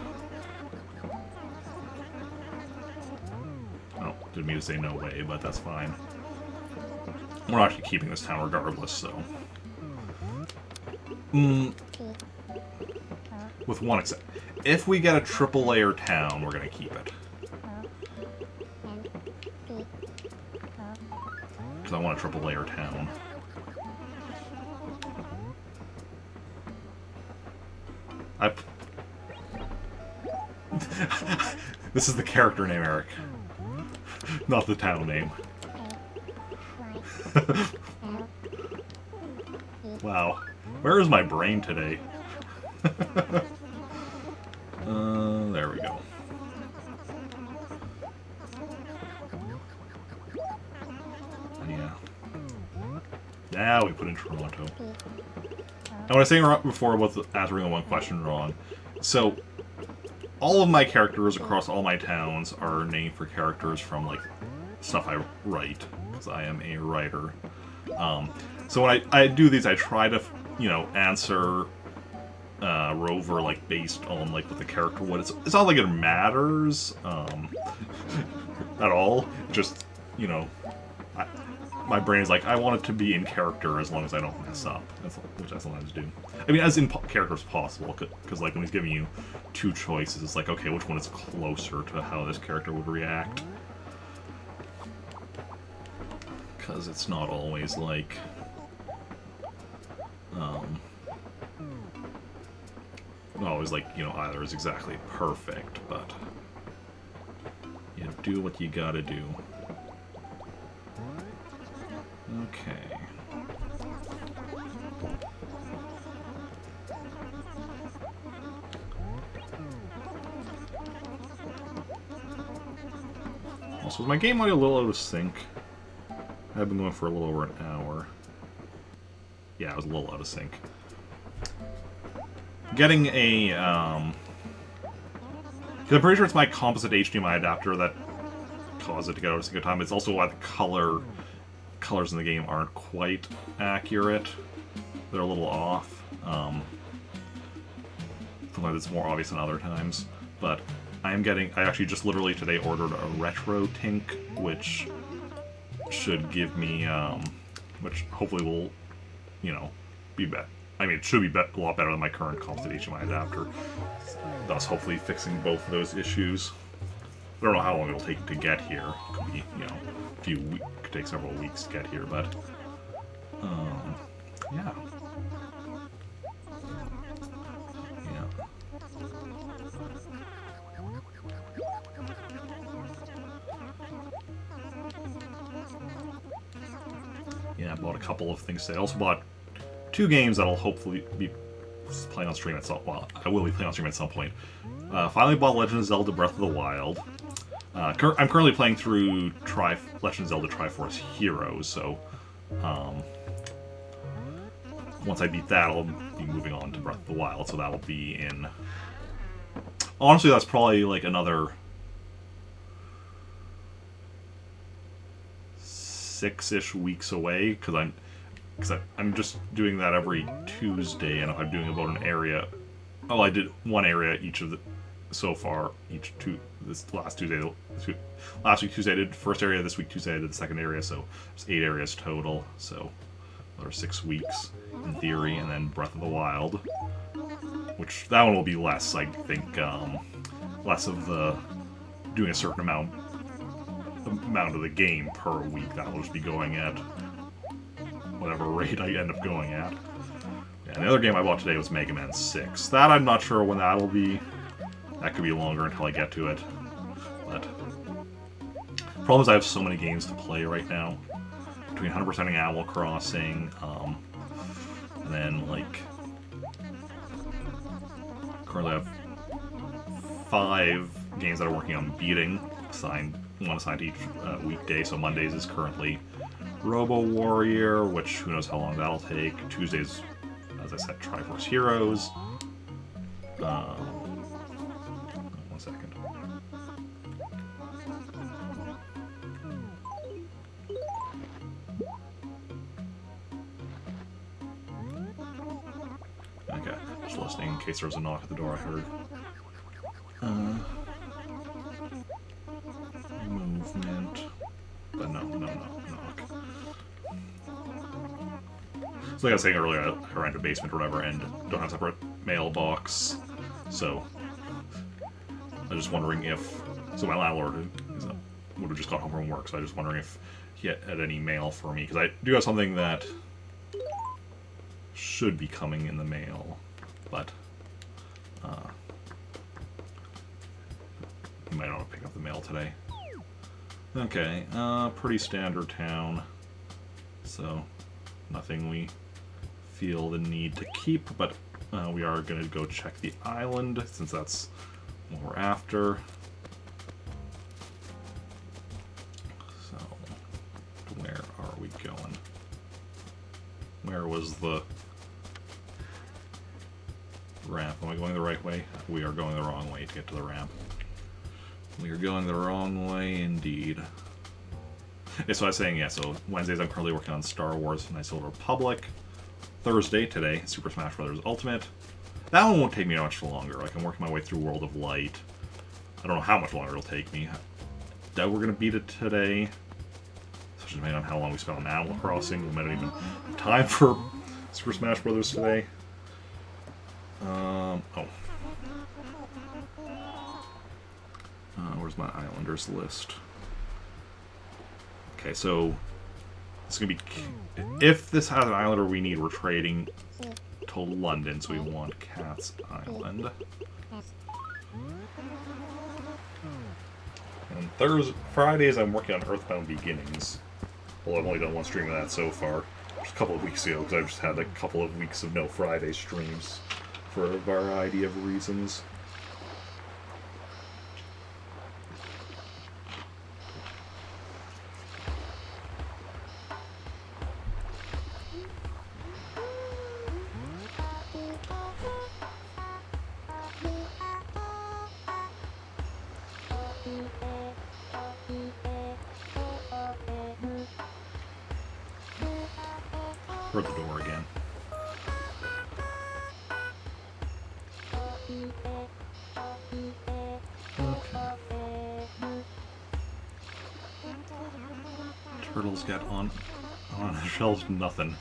Oh, didn't mean to say no way, but that's fine. We're not actually keeping this town regardless, so... With one exception. If we get a triple layer town, we're gonna keep it. Because I want a triple layer town. This is the character name, Eric. Not the town name. Wow. Where is my brain today? There we go. Yeah. Now we put in Toronto. And what I was saying before about answering the one question wrong. So, all of my characters across all my towns are named for characters from, like, stuff I write, because I am a writer. So when I do these, I try to, answer Rover, like, based on, like, what the character would. It's not like it matters, at all. Just, my brain is like, I want it to be in character as long as I don't mess up, which I sometimes do. I mean, as in character as possible, because, like, when he's giving you 2 choices, it's like, okay, which one is closer to how this character would react? Because it's not always, like, either is exactly perfect, but you do what you gotta do. Okay. Also, is my game audio a little out of sync? I've been going for a little over an hour. Yeah, it was a little out of sync. Getting a, I'm pretty sure it's my composite HDMI adapter that caused it to get out of sync at time. It's also why the colors in the game aren't quite accurate. They're a little off. Sometimes it's more obvious than other times. But I actually just literally today ordered a retro tink, which should give me, which hopefully will, be better. I mean, it should be a lot better than my current composite HDMI adapter, thus hopefully fixing both of those issues. I don't know how long it'll take to get here. It could be, a few weeks, could take several weeks to get here, but, yeah. Yeah, I bought a couple of things today. I also bought 2 games that I'll hopefully be playing on stream at some. Well, I will be playing on stream at some point. Finally bought Legend of Zelda Breath of the Wild. I'm currently playing through Legend of Zelda Triforce Heroes, so once I beat that, I'll be moving on to Breath of the Wild, so that'll be in... Honestly, that's probably like another 6-ish weeks away, because I'm just doing that every Tuesday, and if I'm doing about an area... Oh, I did one area each of the... So far, this last Tuesday, last week Tuesday I did the first area, this week Tuesday I did the second area, so there's 8 areas total, so another 6 weeks in theory, and then Breath of the Wild, which that one will be less, I think, less of the doing a certain amount of the game per week. That will just be going at whatever rate I end up going at. Yeah, and the other game I bought today was Mega Man 6. That I'm not sure when that'll be. That could be longer until I get to it. But the problem is I have so many games to play right now. Between 100%ing Animal Crossing, and then like currently I have 5 games that I'm working on beating, one assigned to each weekday. So Mondays is currently Robo Warrior, which who knows how long that'll take. Tuesdays, as I said, Triforce Heroes. One second. Okay, just listening in case there was a knock at the door I heard. Movement. But no, knock. So like I was saying earlier, I ran to a basement or whatever and don't have a separate mailbox, so I was just wondering if... So my landlord would have just got home from work, so I was just wondering if he had any mail for me, because I do have something that should be coming in the mail, but he might not pick up the mail today. Okay, pretty standard town, so nothing we feel the need to keep, but we are going to go check the island, since that's what we're after. So, where are we going? Where was the ramp? Am I going the right way? We are going the wrong way to get to the ramp. We are going the wrong way indeed. Yeah, so I was saying, yeah, so Wednesdays I'm currently working on Star Wars Knights of the Republic. Thursday, today, Super Smash Bros. Ultimate. That one won't take me much longer. Like, I'm working my way through World of Light. I don't know how much longer it'll take me. Doubt we're gonna beat it today. Especially depending on how long we spent on Animal Crossing. We might not even have time for Super Smash Bros. Today. Where's my Islanders list? Okay, so it's gonna be... If this has an Islander we need, we're trading to London, so we want Cat's Island. And Fridays I'm working on Earthbound Beginnings. Well, I've only done one stream of that so far. Just a couple of weeks ago, because I've just had a couple of weeks of no Friday streams for a variety of reasons. Heard the door again. Okay. Turtles get on the shelves, nothing.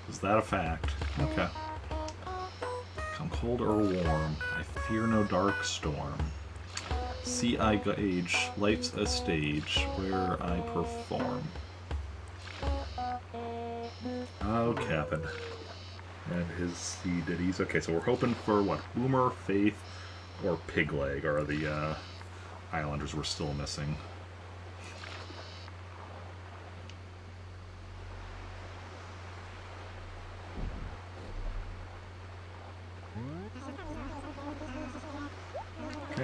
Is that a fact? Okay. Come cold or warm, I fear no dark storm. See I gauge, life's a stage where I perform. Oh, Cap'n. And his sea ditties. Okay, so we're hoping for what? Boomer, Faith, or Pigleg are the Islanders we're still missing.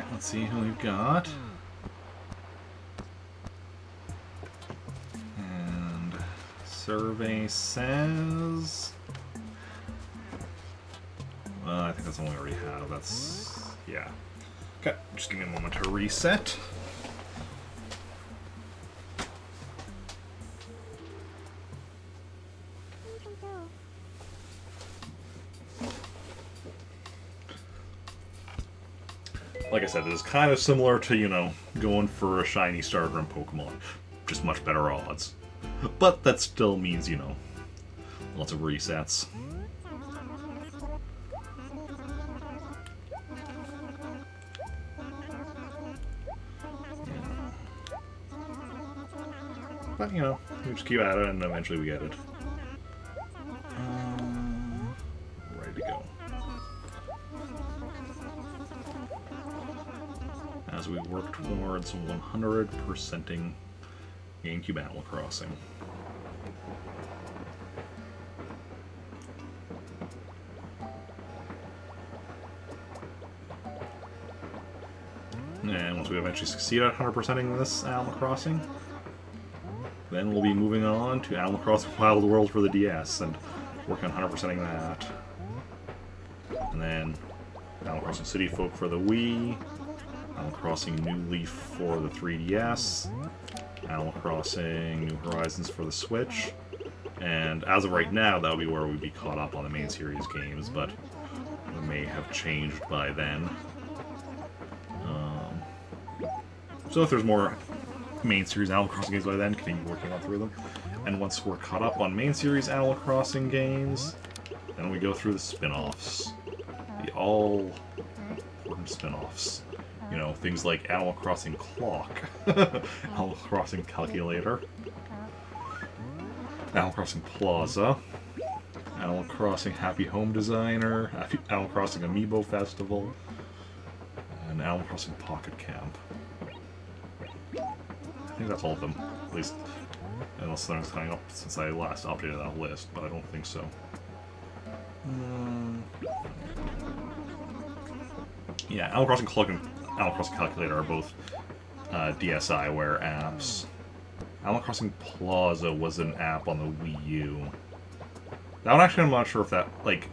Okay, let's see who we've got. And survey says... Well, I think that's the one we already have. That's... yeah. Okay, just give me a moment to reset. Like I said, this is kind of similar to, you know, going for a shiny starter in Pokemon. Just much better odds. But that still means, you know, lots of resets. But, you know, we just keep at it and eventually we get it. Ready to go. As we work towards 100%ing GameCube Animal Crossing. And once we eventually succeed at 100%ing this Animal Crossing, then we'll be moving on to Animal Crossing Wild World for the DS and working on 100%ing that. And then Animal Crossing City Folk for the Wii, Animal Crossing New Leaf for the 3DS, Animal Crossing New Horizons for the Switch, and as of right now, that'll be where we'd be caught up on the main series games, but it may have changed by then. So if there's more main series Animal Crossing games by then, continue working on through them. And once we're caught up on main series Animal Crossing games, then we go through the spin-offs. The all-important spin-offs. You know, things like Animal Crossing Clock, Animal Crossing Calculator, Animal Crossing Plaza, Animal Crossing Happy Home Designer, Animal Crossing Amiibo Festival, and Animal Crossing Pocket Camp. I think that's all of them, at least, unless something's coming up since I last updated that list, but I don't think so. Yeah, Animal Crossing Clock and Animal Crossing Calculator are both DSiWare apps. Animal Crossing Plaza was an app on the Wii U. That one, actually, I'm not sure if that, like...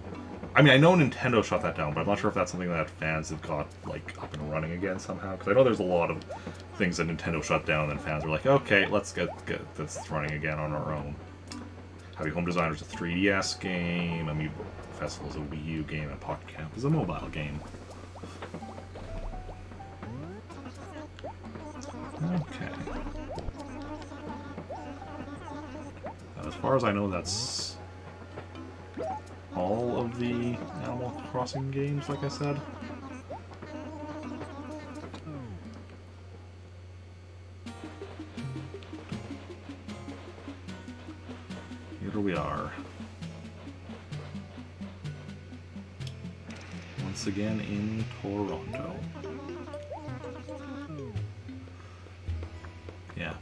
I mean, I know Nintendo shut that down, but I'm not sure if that's something that fans have got, like, up and running again somehow. Because I know there's a lot of things that Nintendo shut down, and fans are like, okay, let's get this running again on our own. Happy Home Designer is a 3DS game, Amiibo Festival is a Wii U game, and Pocket Camp is a mobile game. Okay. As far as I know, that's all of the Animal Crossing games, like I said. Here we are. Once again in Toronto. Yeah.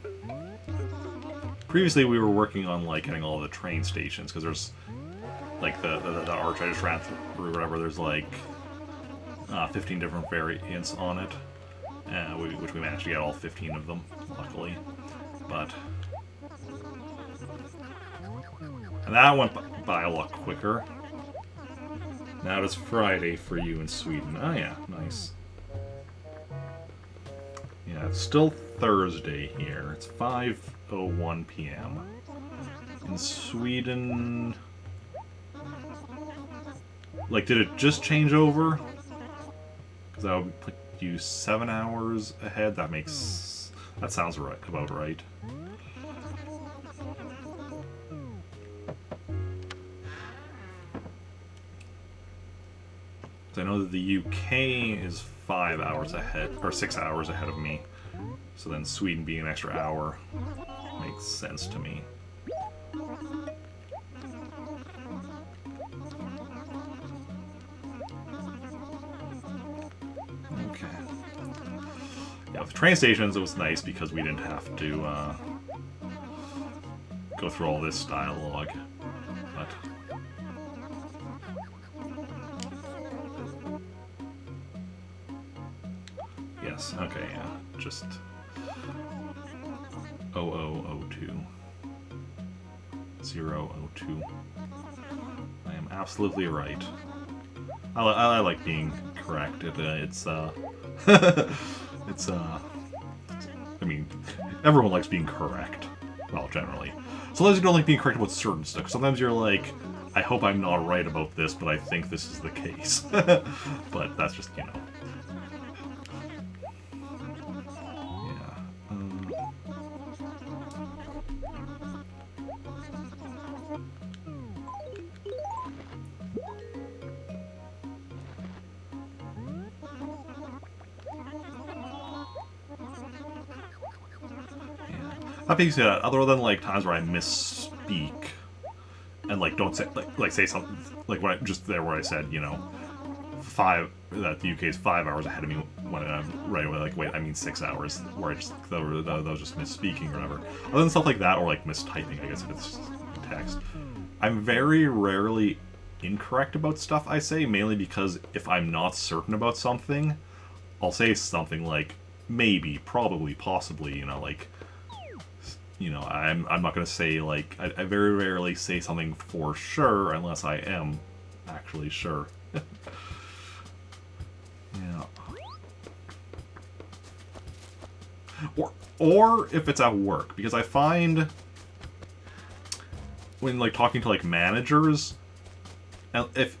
Previously we were working on, like, getting all the train stations, because there's, like, the arch I just ran through, whatever, there's, like, 15 different variants on it, which we managed to get all 15 of them, luckily. But... and that went by a lot quicker. Now it's Friday for you in Sweden. Oh yeah, nice. Yeah, it's still Thursday here. It's 5:01 p.m. In Sweden... like, did it just change over? Because that would put you 7 hours ahead. That makes... that sounds right, about right. I know that the UK is 5 hours ahead, or 6 hours ahead of me. So then Sweden being an extra hour makes sense to me. Okay. Yeah, with the train stations it was nice because we didn't have to go through all this dialogue. But... Yes, okay, yeah. Just 0002. 002. I am absolutely right. I like being correct. It's I mean, everyone likes being correct. Well, generally. Sometimes you don't like being correct about certain stuff. Sometimes you're like, I hope I'm not right about this, but I think this is the case. But that's just, you know. That being said, other than like times where I misspeak and like don't say like say something like when I just there where I said, you know, that the UK is 5 hours ahead of me when I'm right away, like wait, I mean 6 hours, where I just that was just misspeaking or whatever. Other than stuff like that, or like mistyping, I guess if it's text. I'm very rarely incorrect about stuff I say, mainly because if I'm not certain about something, I'll say something like maybe, probably, possibly, you know, like. You know, I'm not going to say, like, I very rarely say something for sure unless I am actually sure. Yeah. Or if it's at work, because I find when, like, talking to, like, managers, if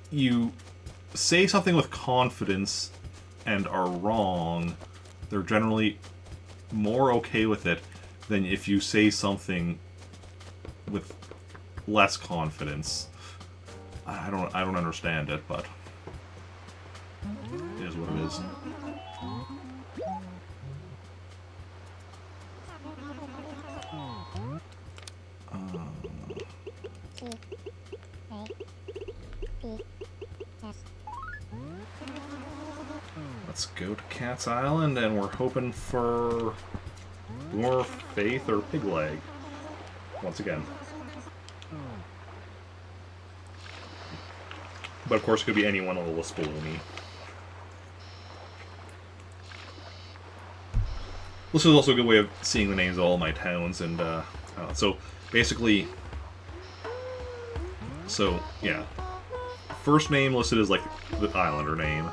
you say something with confidence and are wrong, they're generally more okay with it than if you say something with less confidence. I don't understand it, but it is what it is. Let's go to Cat's Island, and we're hoping for more Faith or Pigleg. Once again. But of course it could be anyone on the list below me. This is also a good way of seeing the names of all my towns, and so basically, so yeah, first name listed is like the islander name,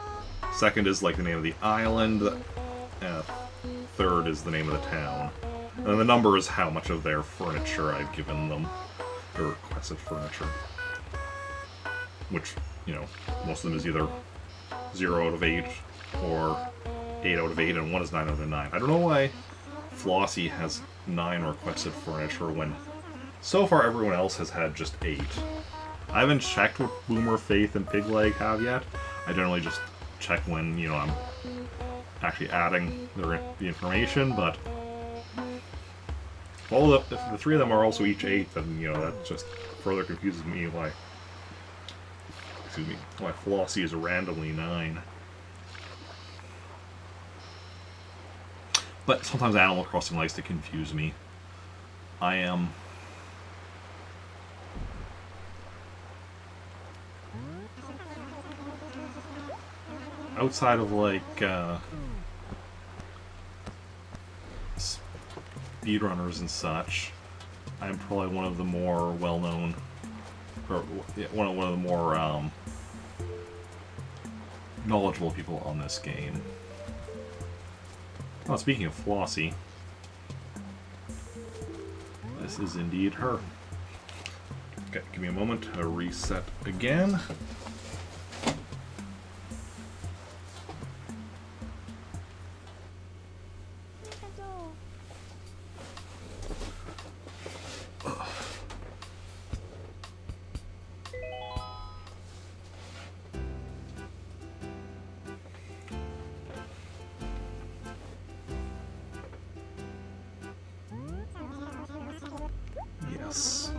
second is like the name of the island, third is the name of the town, and the number is how much of their furniture I've given them, their requested furniture, which, you know, most of them is either 0 out of 8 or 8 out of 8, and one is 9 out of 9. I don't know why Flossie has 9 requested furniture when so far everyone else has had just 8. I haven't checked what Boomer, Faith, and Pigleg have yet. I generally just check when, you know, I'm actually adding the information, but if the 3 of them are also each 8, then, you know, that just further confuses me why Flossie is randomly 9. But sometimes Animal Crossing likes to confuse me. I am... outside of, like, speedrunners and such, I'm probably one of the more well-known, or one of the more, knowledgeable people on this game. Oh, speaking of Flossie, this is indeed her. Okay, give me a moment to reset again. Yes.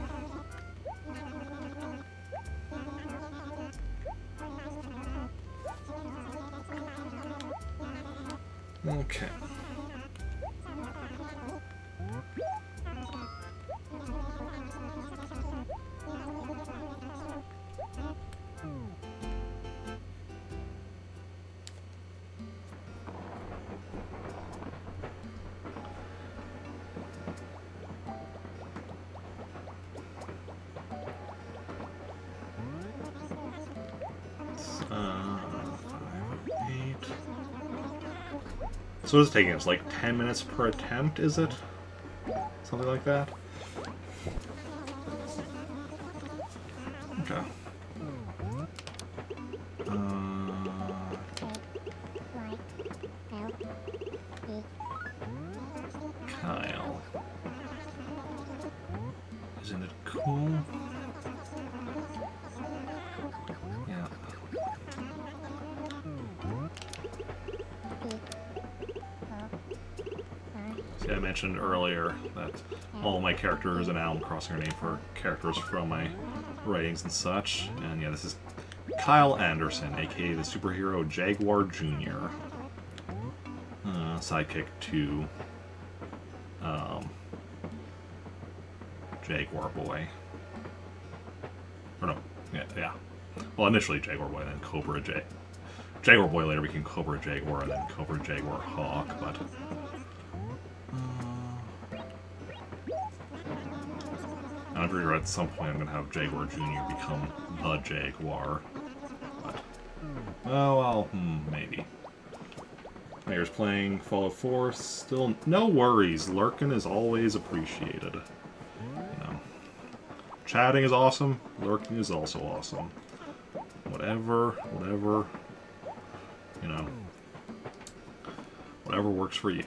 Okay. So it's taking us like 10 minutes per attempt, is it? Something like that? Okay. Kyle. Isn't it cool? Yeah. See, I mentioned earlier that all my characters and now I'm crossing their name for characters from my writings and such. And yeah, this is Kyle Anderson, aka the superhero Jaguar Jr. Sidekick to Jaguar Boy. Or no, yeah. Well, initially Jaguar Boy, then Cobra Jaguar Boy later became Cobra Jaguar, and then Cobra Jaguar Hawk, but... I'm pretty sure at some point I'm going to have Jaguar Jr. become the Jaguar. But... oh, well, maybe. Mayor's playing Fallout 4. Still, no worries. Lurking is always appreciated. You know, chatting is awesome. Lurking is also awesome. Whatever, you know, whatever works for you.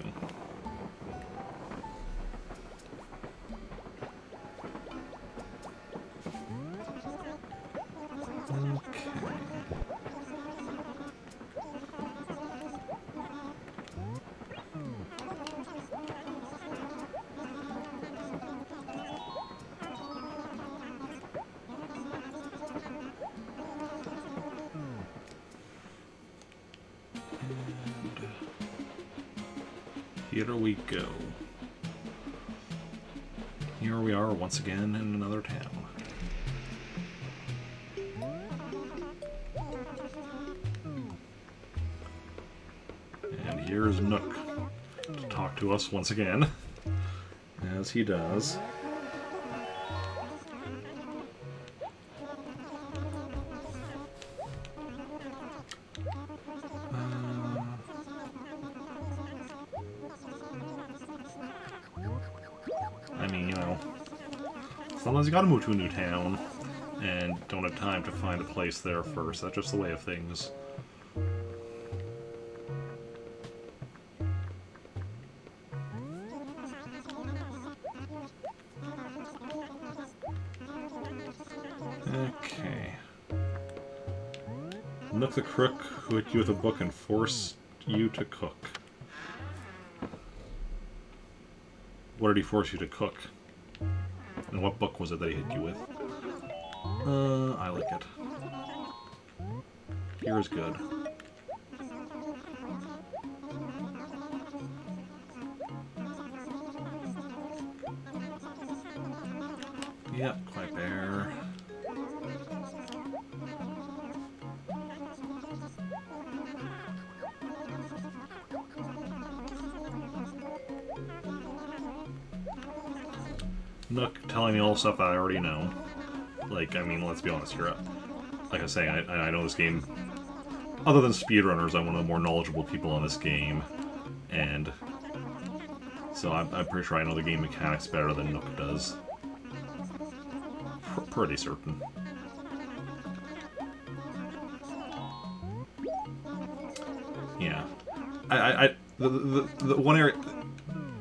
Here we go. Here we are once again in another town. And here's Nook to talk to us once again, as he does. I mean, you know, sometimes you gotta move to a new town and don't have time to find a place there first. That's just the way of things. Okay. Nook the crook who hit you with a book and forced you to cook. What did he force you to cook? And what book was it that he hit you with? I like it. Here's good. Yep, quite there. Nook telling me all the stuff that I already know. Like, I mean, let's be honest here. Like I was saying, I know this game. Other than speedrunners, I'm one of the more knowledgeable people on this game. And so I'm pretty sure I know the game mechanics better than Nook does. Pretty certain. Yeah. The one area...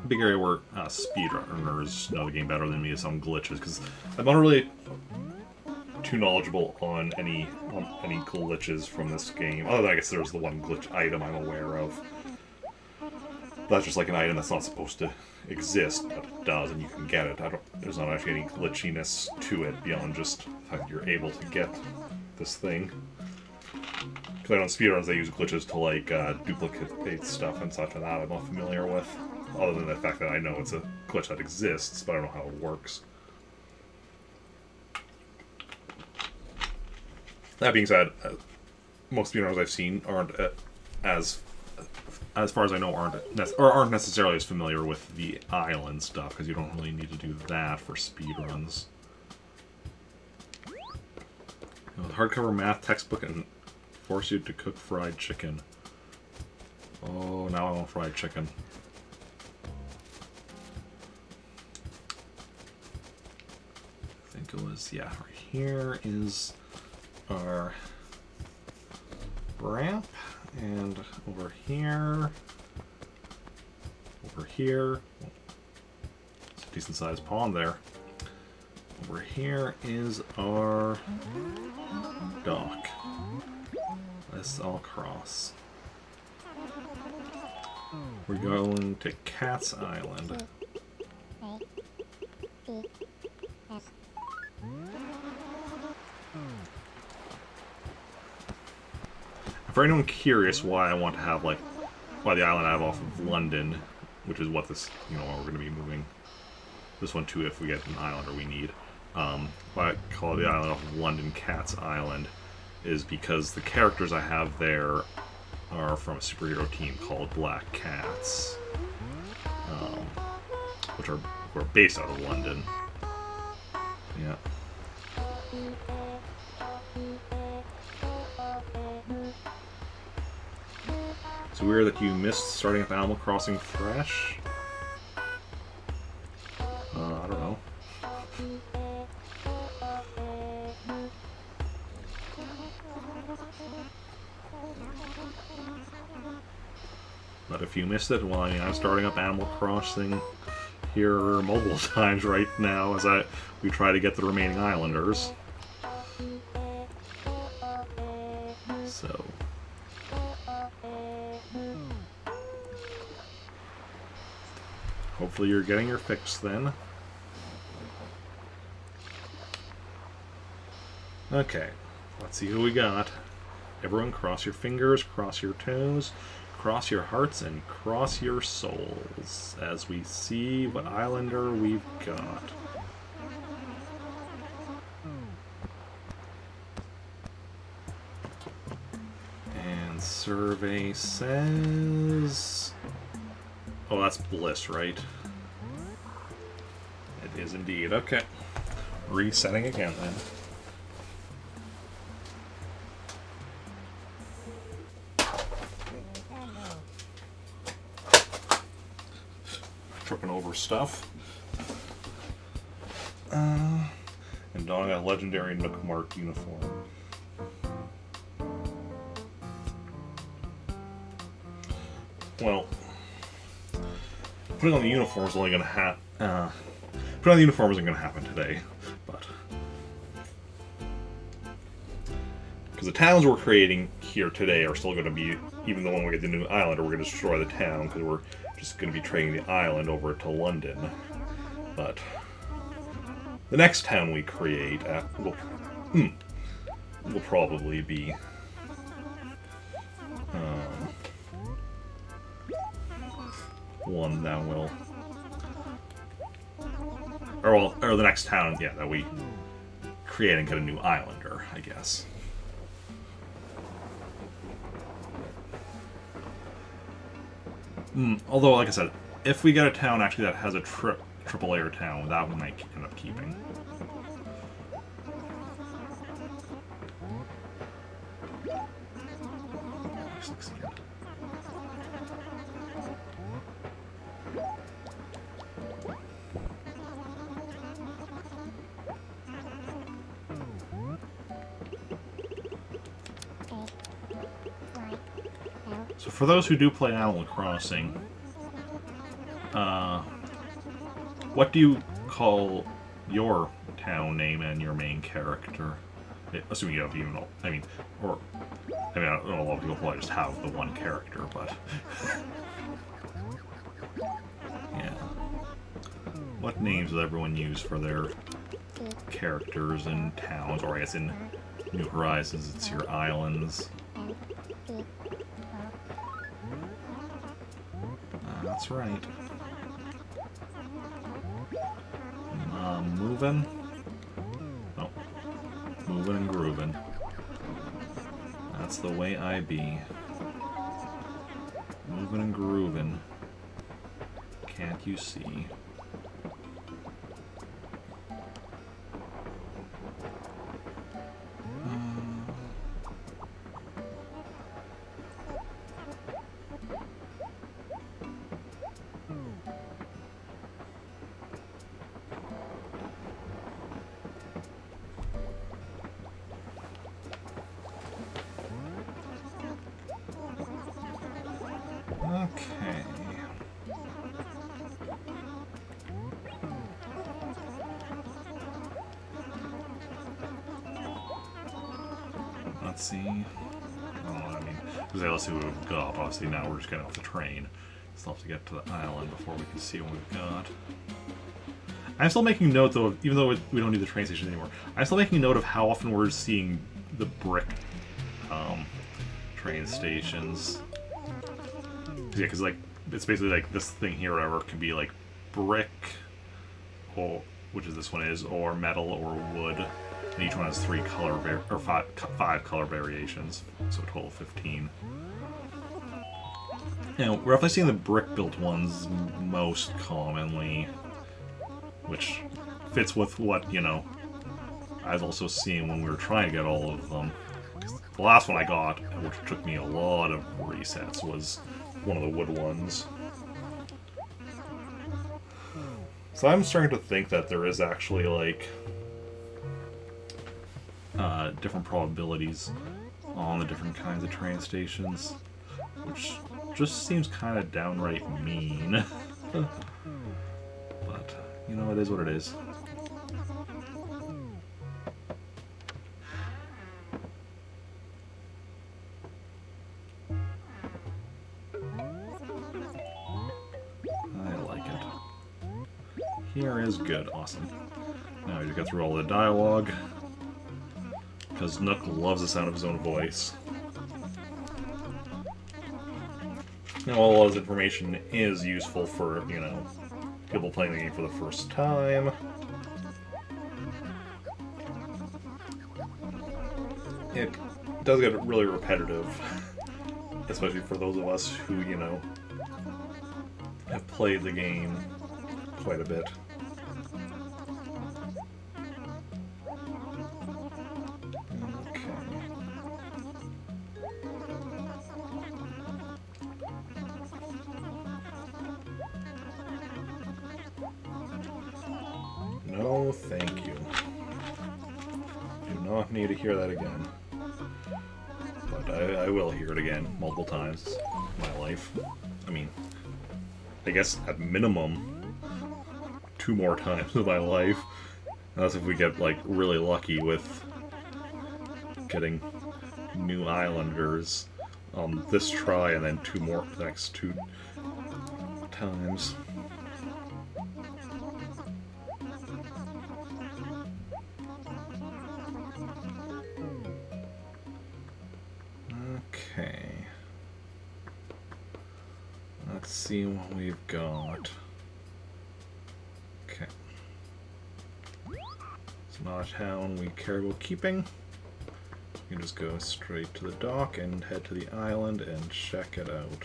big area where speedrunners know the game better than me is some glitches, because I'm not really too knowledgeable on any glitches from this game. Other than I guess there's the one glitch item I'm aware of. That's just like an item that's not supposed to exist, but it does, and you can get it. There's not actually any glitchiness to it beyond just the fact that you're able to get this thing. Because I know in speedruns they use glitches to like duplicate stuff and such, and that I'm not familiar with. Other than the fact that I know it's a glitch that exists, but I don't know how it works. That being said, most speedrunners I've seen aren't as far as I know, aren't necessarily as familiar with the island stuff, because you don't really need to do that for speedruns. You know, the hardcover math textbook and force you to cook fried chicken. Oh, now I want fried chicken. I think it was, yeah, right here is our ramp, and over here, it's a decent sized pond there. Over here is our dock. Let's all cross. We're going to Cat's Island. For anyone curious why I want to have, like, why the island I have off of London, which is what this, you know, we're going to be moving this one to if we get an islander we need. Why I call the island off of London Cat's Island is because the characters I have there are from a superhero team called Black Cats, which are based out of London. Yeah. It's weird that you missed starting up Animal Crossing fresh. I don't know. But if you missed it, well, I mean, I'm starting up Animal Crossing here multiple times right now as we try to get the remaining islanders. So. Hopefully you're getting your fix then. Okay, let's see who we got. Everyone cross your fingers, cross your toes, cross your hearts, and cross your souls as we see what islander we've got. And survey says... Oh, that's Bliss, right? It is indeed. Okay. Resetting again, then. Tripping over stuff. And donning a legendary Nook Mark uniform. Well... Putting on the uniform is only going to happen. Putting on the uniform isn't going to happen today, but because the towns we're creating here today are still going to be, even though when we get the new island, we're going to destroy the town because we're just going to be trading the island over to London. But the next town we create will probably be. One that will, or the next town, yeah, that we create and get a new islander, I guess. Although, like I said, if we get a town actually that has a triple layer town, that we might end up keeping. So for those who do play Animal Crossing, what do you call your town name and your main character? Assuming you have even, I don't know, a lot of people probably just have the one character, but yeah. What names does everyone use for their characters in towns, or I guess in New Horizons, it's your islands? That's right. Moving? Oh. Moving and grooving. That's the way I be. Moving and grooving. Can't you see? let's see. Oh, I mean, because let's see what we've got. Obviously, now we're just getting off the train. Still have to get to the island before we can see what we've got. I'm still making note, though, even though we don't need the train station anymore, I'm still making note of how often we're seeing the brick train stations. Yeah, because, like, it's basically like this thing here, whatever, can be, like, brick, or, which is this one is, or metal, or wood. And each one has five color variations, so a total of 15. You know, we're definitely seeing the brick-built ones most commonly, which fits with what, you know, I was also seeing when we were trying to get all of them. The last one I got, which took me a lot of resets, was one of the wood ones. So I'm starting to think that there is actually, like, different probabilities on the different kinds of train stations, which just seems kind of downright mean. But, you know, it is what it is. I like it. Here is good. Awesome. Now we just got through all the dialogue, because Nook loves the sound of his own voice. Now, all of this information is useful for, you know, people playing the game for the first time. It does get really repetitive, especially for those of us who, you know, have played the game quite a bit. No, thank you. Do not need to hear that again. But I will hear it again multiple times in my life. I mean, I guess at minimum 2 more times in my life. Unless if we get, like, really lucky with getting new islanders on this try, and then 2 more the next 2 times. Okay. Let's see what we've got. Okay. It's not a town we care about keeping. You can just go straight to the dock and head to the island and check it out.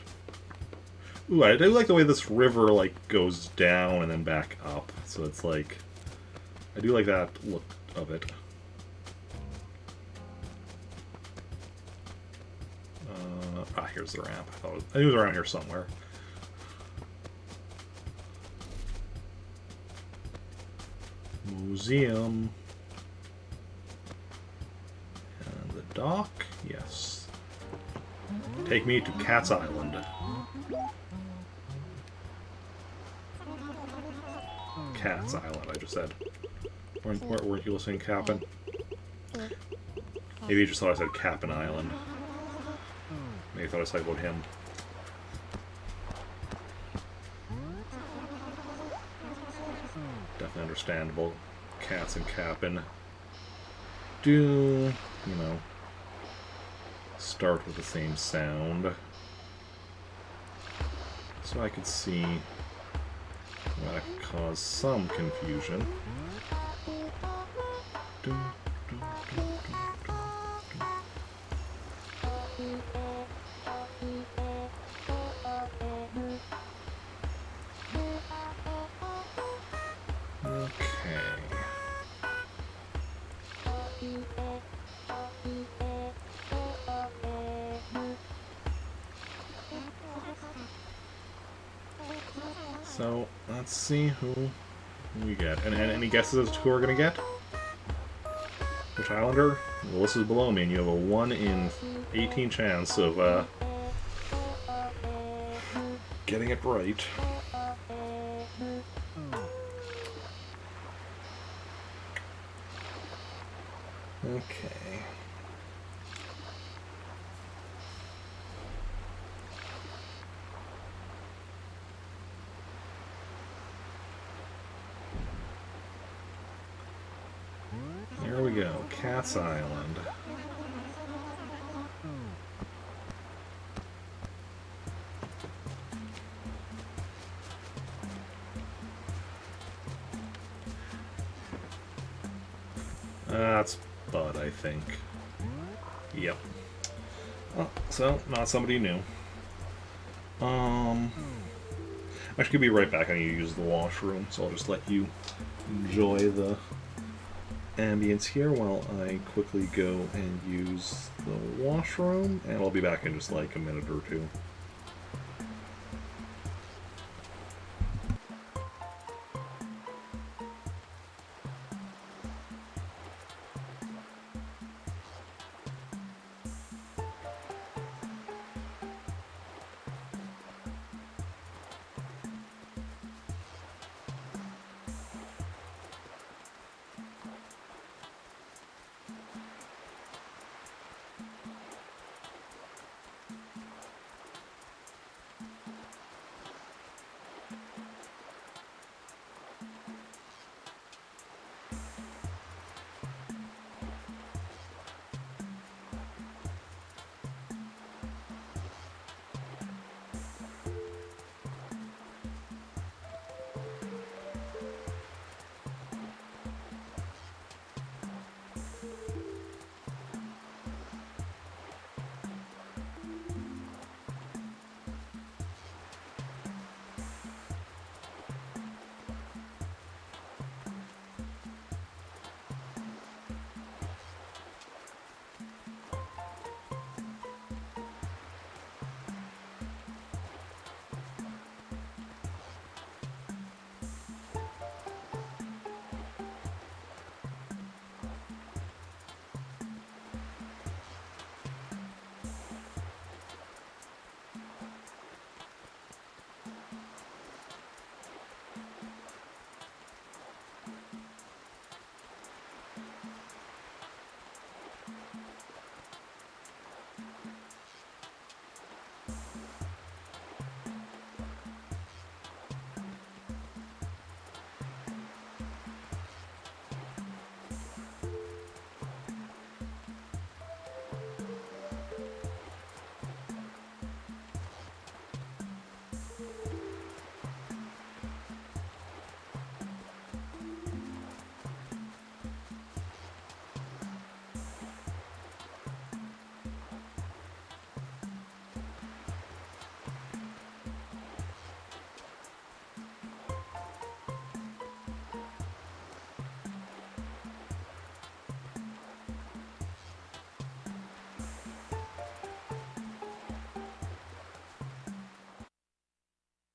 Ooh, I do like the way this river, like, goes down and then back up. So it's like, I do like that look of it. Here's the ramp. I think it was around here somewhere. Museum. And the dock? Yes. Take me to Cat's Island. Cat's Island, I just said. Weren't you listening, Cap'n? Maybe you just thought I said Cap'n Island. Maybe you thought I was talking about him. Definitely understandable. Cats and Cap'n do, you know, start with the same sound. So I could see that could cause some confusion. So, let's see who we get. And any guesses as to who we're going to get? Which Islander? The list is below me, and you have a 1 in 18 chance of getting it right. Okay. we go. Cat's Island. That's Bud, I think. Yep. Oh, so, not somebody new. I should be right back. I need to use the washroom, so I'll just let you enjoy the ambience here while I quickly go and use the washroom, and I'll be back in just like a minute or two.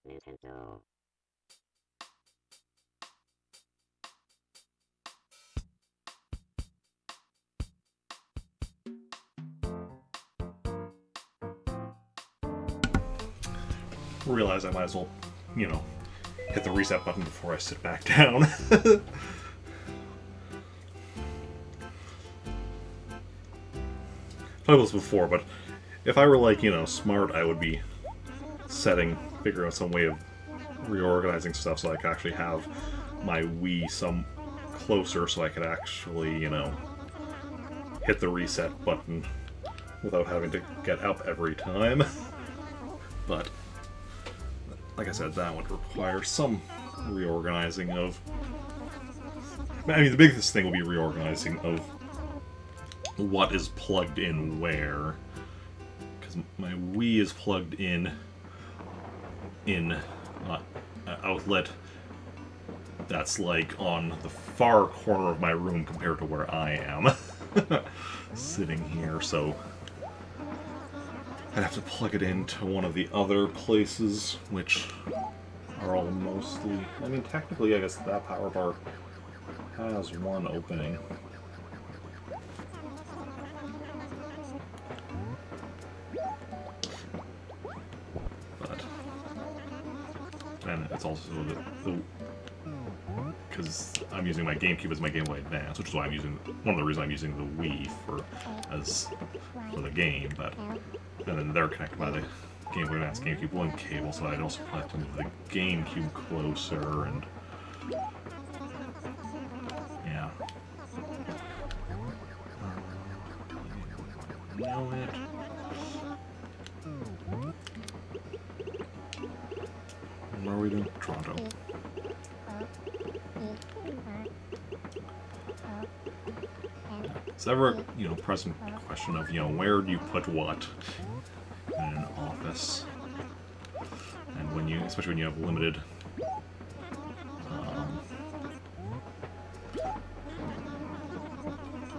Nintendo. Realize I might as well, you know, hit the reset button before I sit back down. I was before, but if I were like, you know, smart, I would be figuring out some way of reorganizing stuff so I could actually have my Wii some closer so I could actually, you know, hit the reset button without having to get up every time. But, like I said, that would require some reorganizing of... I mean, the biggest thing will be reorganizing of what is plugged in where. Because my Wii is plugged in outlet that's like on the far corner of my room compared to where I am sitting here, so I'd have to plug it into one of the other places, which are all mostly... I mean, technically, I guess that power bar has one opening. But... and it's also the because I'm using my GameCube as my Game Boy Advance, which is why I'm using one of the reasons I'm using the Wii for the game. But and then they're connected by the Game Boy Advance GameCube One cable, so I'd also have to move the GameCube closer and yeah. know it. What are we doing? Toronto. It's ever, present question of, where do you put what in an office? And when especially when you have limited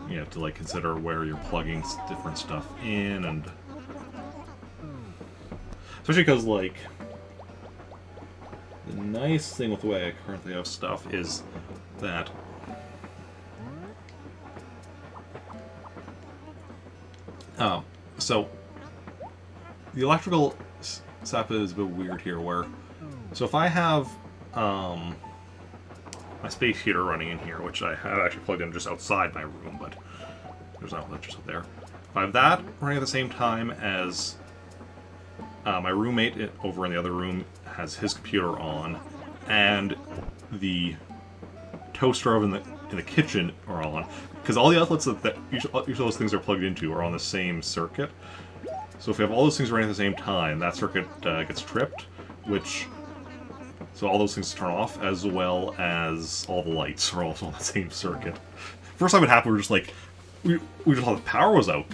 you have to like consider where you're plugging different stuff in, and especially because like the nice thing with the way I currently have stuff is that so the electrical setup is a bit weird here where so if I have my space heater running in here, which I have actually plugged in just outside my room, but there's an outlet just up there. If I have that running at the same time as my roommate over in the other room has his computer on, and the toaster oven in the kitchen are on, because all the outlets that each of those things are plugged into are on the same circuit. So if you have all those things running at the same time, that circuit gets tripped, so all those things turn off, as well as all the lights are also on the same circuit. First time it happened, we were just like, we just thought the power was out,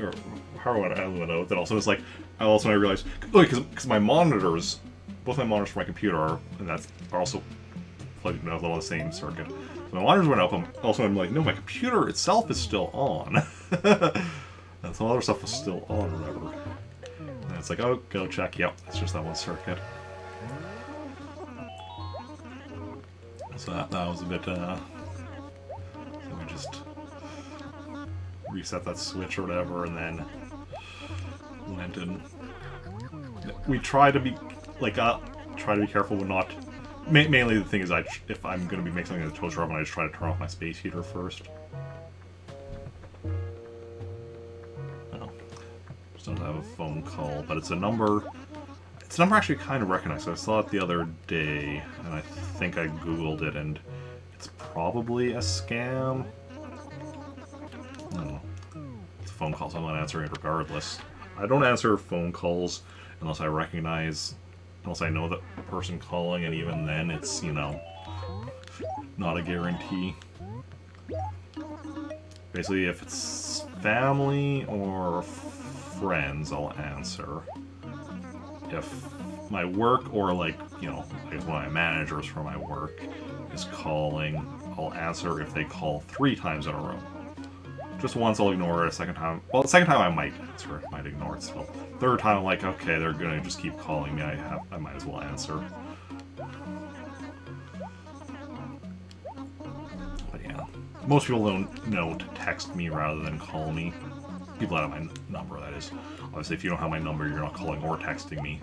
or power went out. Then also it's like, I realized, because my monitors, both my monitors for my computer are also plugged in on the same circuit. So my monitors went up, I'm like, no, my computer itself is still on. And some other stuff was still on or whatever. And it's like, oh, go check, yep, it's just that one circuit. So that was a bit, so we just reset that switch or whatever, and then went and we try to be, like, careful with not, mainly the thing is, if I'm going to be making something in the toaster oven, I just try to turn off my space heater first. Oh, just don't have a phone call, but it's a number actually kind of recognized. I saw it the other day, and I think I googled it, and it's probably a scam. I don't know. It's a phone call, so I'm not answering it regardless. I don't answer phone calls unless I know the person calling, and even then it's, not a guarantee. Basically, if it's family or friends, I'll answer. If my work or like, I guess one of my managers for my work is calling, I'll answer if they call 3 times in a row. Just once I'll ignore it, the second time I might answer, might ignore it still. Third time I'm like, okay, they're gonna just keep calling me, I might as well answer. But yeah, most people don't know to text me rather than call me. People that have my number, that is. Obviously, if you don't have my number, you're not calling or texting me.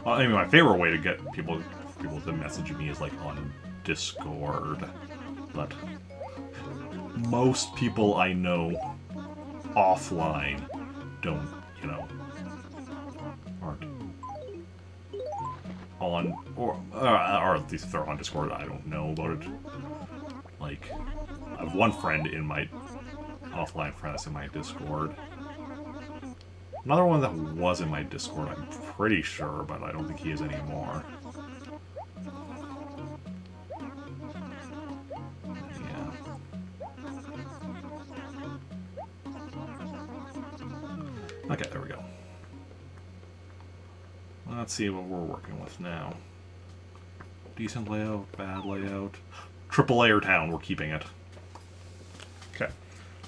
I mean, my favorite way to get people to message me is like on Discord, but most people I know offline don't, aren't on, or at least if they're on Discord, I don't know about it. Like, I have one friend in my offline friend that's in my Discord. Another one that was in my Discord, I'm pretty sure, but I don't think he is anymore. Yeah. Okay, there we go. Let's see what we're working with now. Decent layout, bad layout. Triple layer town, we're keeping it. Okay.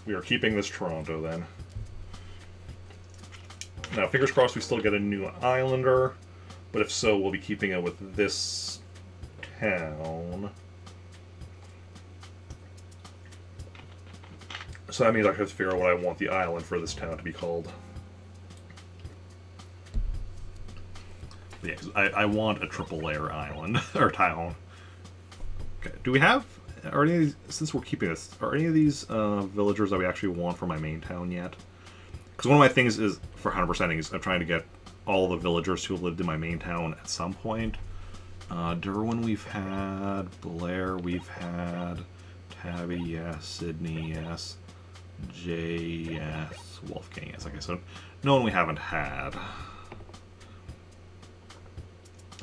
We are keeping this Toronto then. Now, fingers crossed we still get a new islander, but if so, we'll be keeping it with this town. So that means I have to figure out what I want the island for this town to be called. Yeah, 'cause I want a triple layer island, or town. Okay, do we have, since we're keeping this, are any of these villagers that we actually want for my main town yet? Because one of my things is, for 100%ing, is I'm trying to get all the villagers who have lived in my main town at some point. Derwin we've had, Blair we've had, Tabby, yes, Sydney, yes. J.S. Wolfgang. Yes, okay, so no one we haven't had.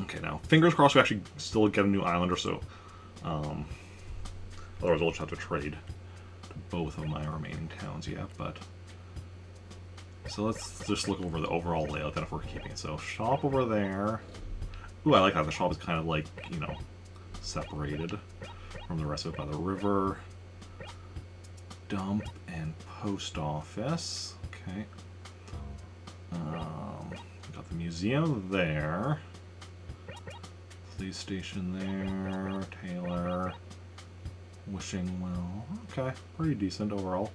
Okay, now, fingers crossed we actually still get a new island or so. Otherwise, I'll just have to trade to both of my remaining towns yet, but... So let's just look over the overall layout then if we're keeping it. So, shop over there. Ooh, I like how the shop is kind of like, you know, separated from the rest of it by the river. Dump and post office. Okay. Got the museum there. Police station there. Taylor. Wishing well. Okay, pretty decent overall.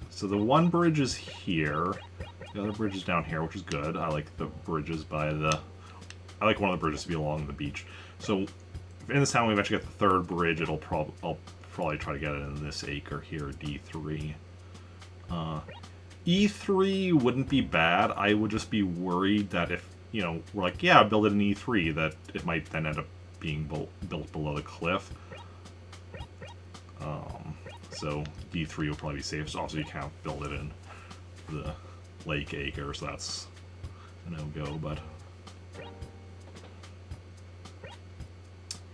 So the one bridge is here. The other bridge is down here, which is good. I like the bridges by the... I like one of the bridges to be along the beach. So in this town we eventually get the third bridge. I'll probably try to get it in this acre here, D3. E3 wouldn't be bad. I would just be worried that if, you know, we're like, yeah, build it in E3, that it might then end up being built below the cliff. So D3 will probably be safe. So also you can't build it in the lake acre, so that's a no-go, but...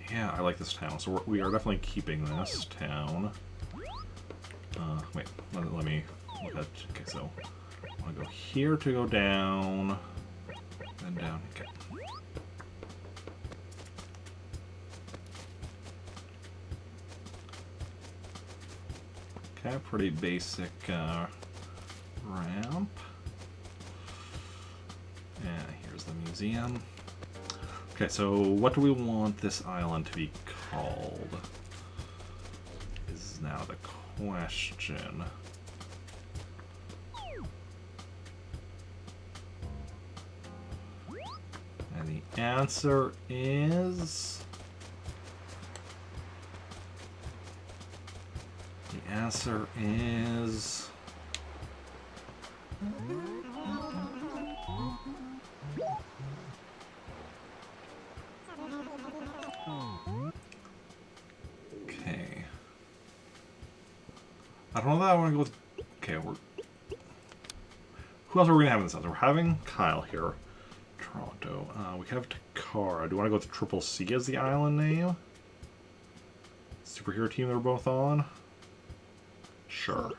Yeah, I like this town, so we are definitely keeping this town. Wait, let me look at... Okay, so I want to go here to go down, then down, okay. Okay, pretty basic ramp. And here's the museum. Okay, so what do we want this island to be called? Is now the question. And the answer is... The answer is... Okay. I don't know that I want to go with... Okay, we're... Who else are we going to have in this house? We're having Kyle here. Toronto. We have Takara. Do you want to go with Triple C as the island name? Superhero team they're both on? Sure.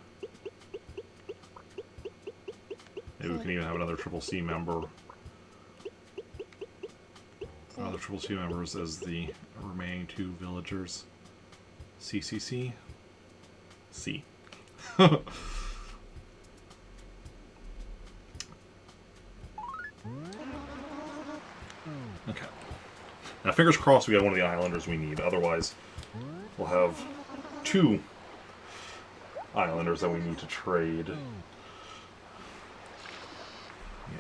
Maybe we can even have another Triple C member. Other Triple C members as the remaining two villagers. CCC? C. Okay. Now, fingers crossed we get one of the islanders we need. Otherwise, we'll have two islanders that we need to trade.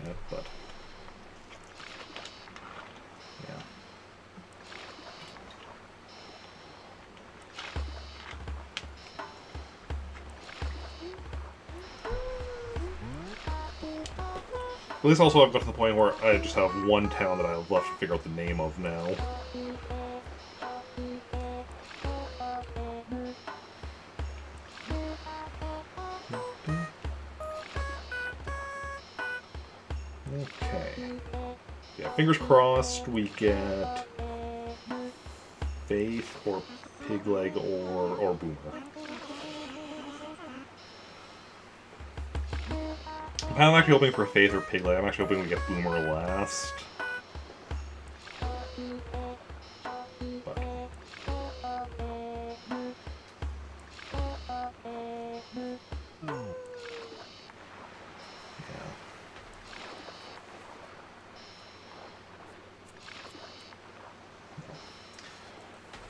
Yeah, but... Yeah. At least also I've got to the point where I just have one town that I have left to figure out the name of now. Okay. Yeah, fingers crossed we get Faith or Pigleg or Boomer. I'm actually hoping for Faith or Piglet. I'm actually hoping we get Boomer last. But. Yeah.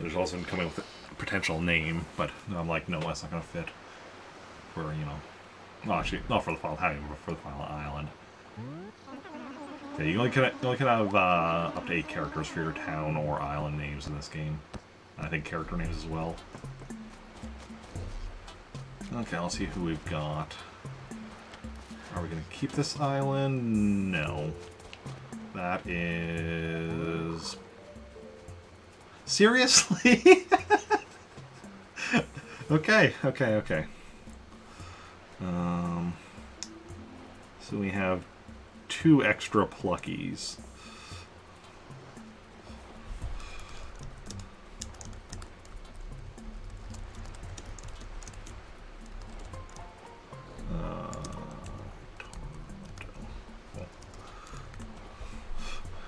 There's also coming with a potential name, but I'm like, no, that's not going to fit for, you know. Well, actually, not for the final having, but for the final island. Okay, you only can have up to 8 characters for your town or island names in this game. I think character names as well. Okay, let's see who we've got. Are we going to keep this island? No. That is... Seriously? Okay. So we have 2 extra pluckies.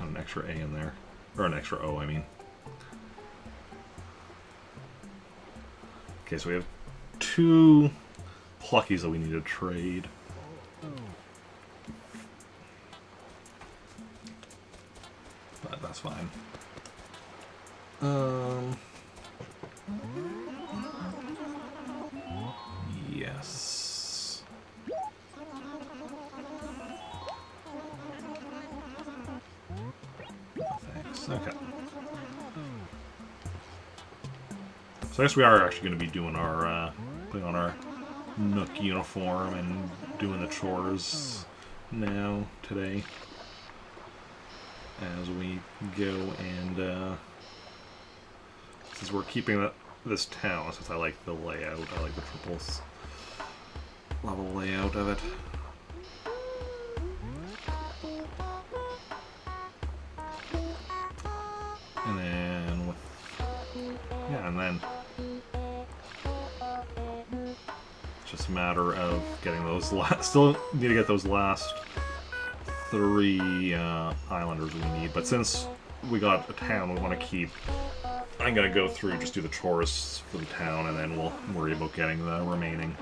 An extra A in there. Or an extra O, I mean. Okay, so we have 2 pluckies that we need to trade. But that's fine. Yes. Thanks. Okay. So I guess we are actually going to be doing our, putting on our Nook uniform and doing the chores now, today. As we go and, since we're keeping this town, since I like the layout, I like the triples level layout of it. And then with, yeah, and then it's just a matter of getting those still need to get those last 3 islanders we need, but since we got a town we want to keep, I'm gonna go through, just do the chores for the town, and then we'll worry about getting the remaining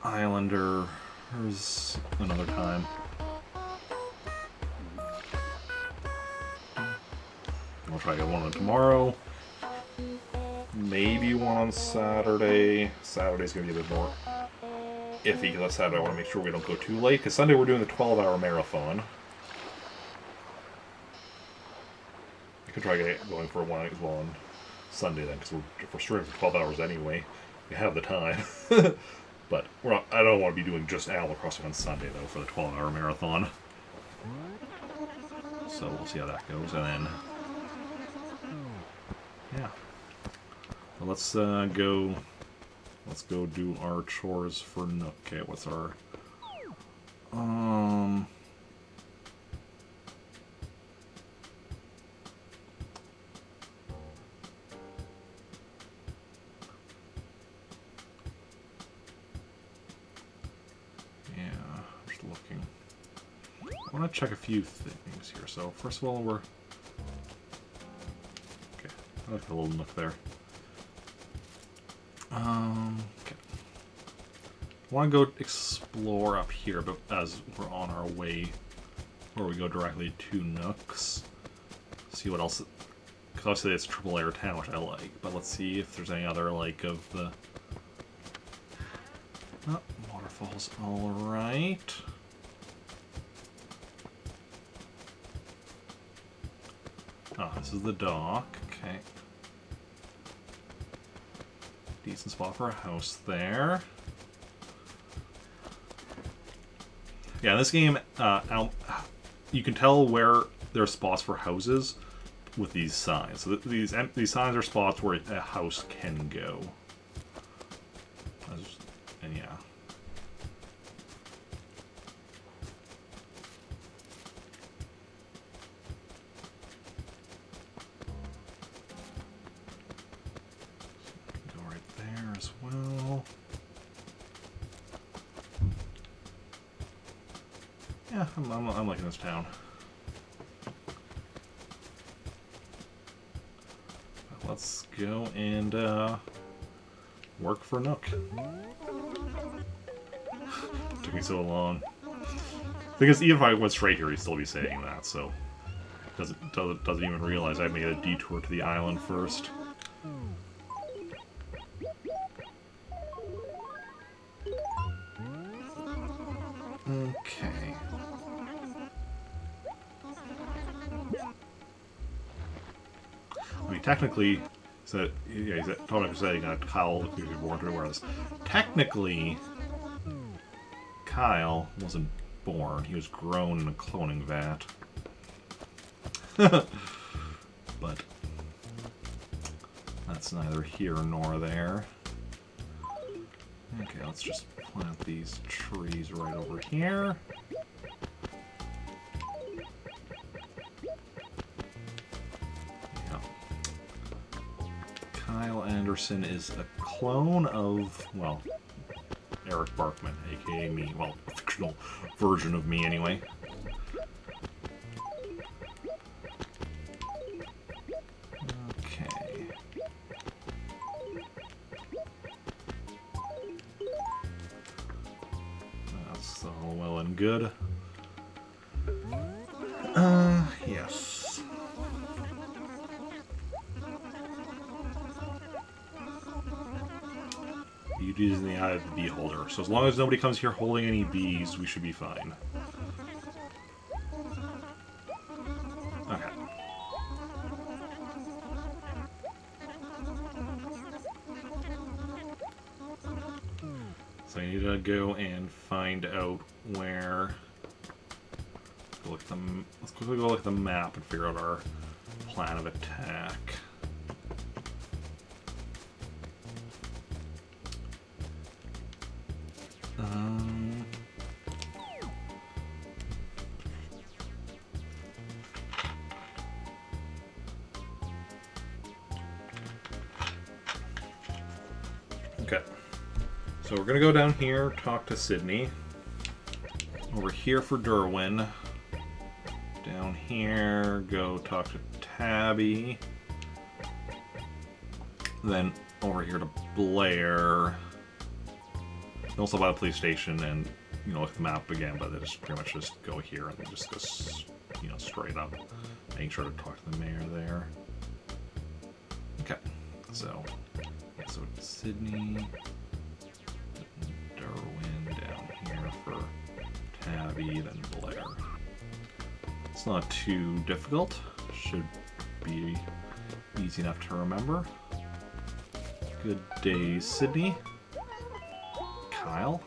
islanders another time. We'll try to get one on tomorrow. Maybe one on Saturday. Saturday's gonna be a bit more iffy because on Saturday I want to make sure we don't go too late. Because Sunday we're doing the 12-hour marathon. I could try going for one as well on Sunday then, because if we're streaming for 12 hours anyway, we have the time. But I don't want to be doing just Animal Crossing on Sunday though for the 12-hour marathon. So we'll see how that goes, and then yeah. Well, let's go do our chores for Nook. Okay, what's our yeah, just looking. I want to check a few things here. So first of all, we're okay. I like the little nook there. Okay. I want to go explore up here, but as we're on our way, where we go directly to Nooks, see what else. Because obviously it's triple air town, which I like. But let's see if there's any other like of the. Oh, waterfalls. All right. Oh, this is the dock. Okay. Decent spot for a house there. Yeah, in this game, you can tell where there are spots for houses with these signs. So these signs are spots where a house can go. And yeah. Go right there as well. Yeah, I'm liking this town. Let's go and work for Nook. Took me so long. Because even if I went straight here, he'd still be saying that. So doesn't even realize I made a detour to the island first. Okay. I mean, technically, so yeah, he's totally saying that Kyle was born to wear this. Technically, Kyle wasn't born; he was grown in a cloning vat. But that's neither here nor there. Okay, let's just plant these trees right over here. Yeah. Kyle Anderson is a clone of, well, Eric Barkman, aka me. Well, a fictional version of me, anyway. Okay. That's all well and good. Yes. Beauty is in the eye of the beholder. So as long as nobody comes here holding any bees, we should be fine. Okay. So I need to go and find out where... Let's quickly go look at the map and figure out our plan of attack. Okay. So we're going to go down here, talk to Sydney. Over here for Derwin. Down here, go talk to Tabby. Then over here to Blair. Also by the police station and, you know, look at the map again, but they just pretty much just go here and just go, you know, straight up. Making sure to talk to the mayor there. Okay, so, yeah, so Sydney, Derwin down here for Tabby, then Blair. It's not too difficult. Should be easy enough to remember. Good day, Sydney. Kyle?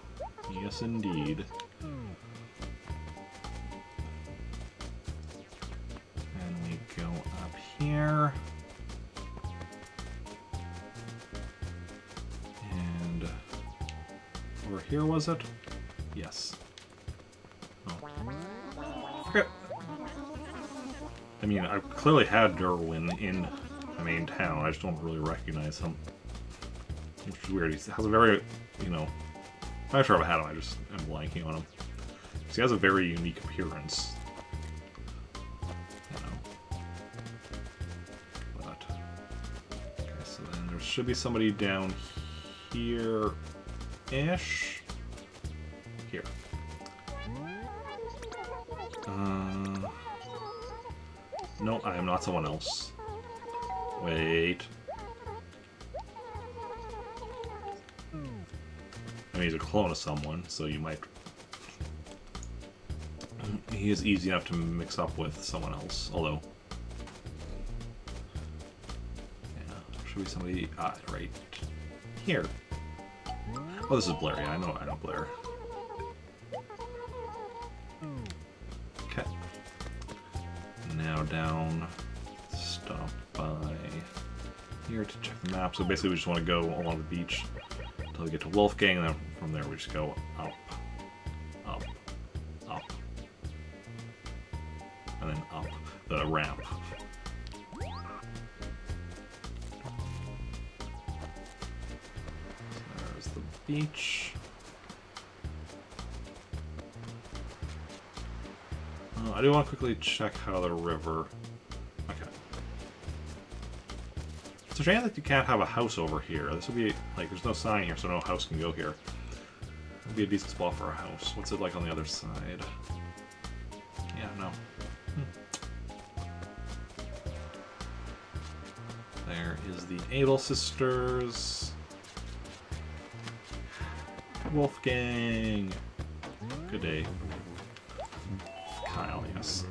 Yes, indeed. And we go up here. And over here, was it? Yes. Oh. Forget. I mean, I clearly had Derwin in the main town. I just don't really recognize him. Which is weird. He has a very, you know... I'm not sure if I had him, I just am blanking on him. Because he has a very unique appearance. You know. But... Okay, so then there should be somebody down here-ish. Here. No, I am not someone else. Wait. I mean, he's a clone of someone, so you might... He is easy enough to mix up with someone else, although... Yeah, should be somebody... right here. Oh, this is Blair. Yeah, I know Blair. Okay. Now down... Stop by... here to check the map. So basically we just want to go along the beach until we get to Wolfgang, and then from there we just go up, up, up, and then up the ramp. There's the beach. I do want to quickly check how the river... Okay. It's a shame that you can't have a house over here. This would be, like, there's no sign here, so no house can go here. It would be a decent spot for a house. What's it like on the other side? Yeah, no. There is the Able Sisters. Wolfgang. Good day. Kyle, yes.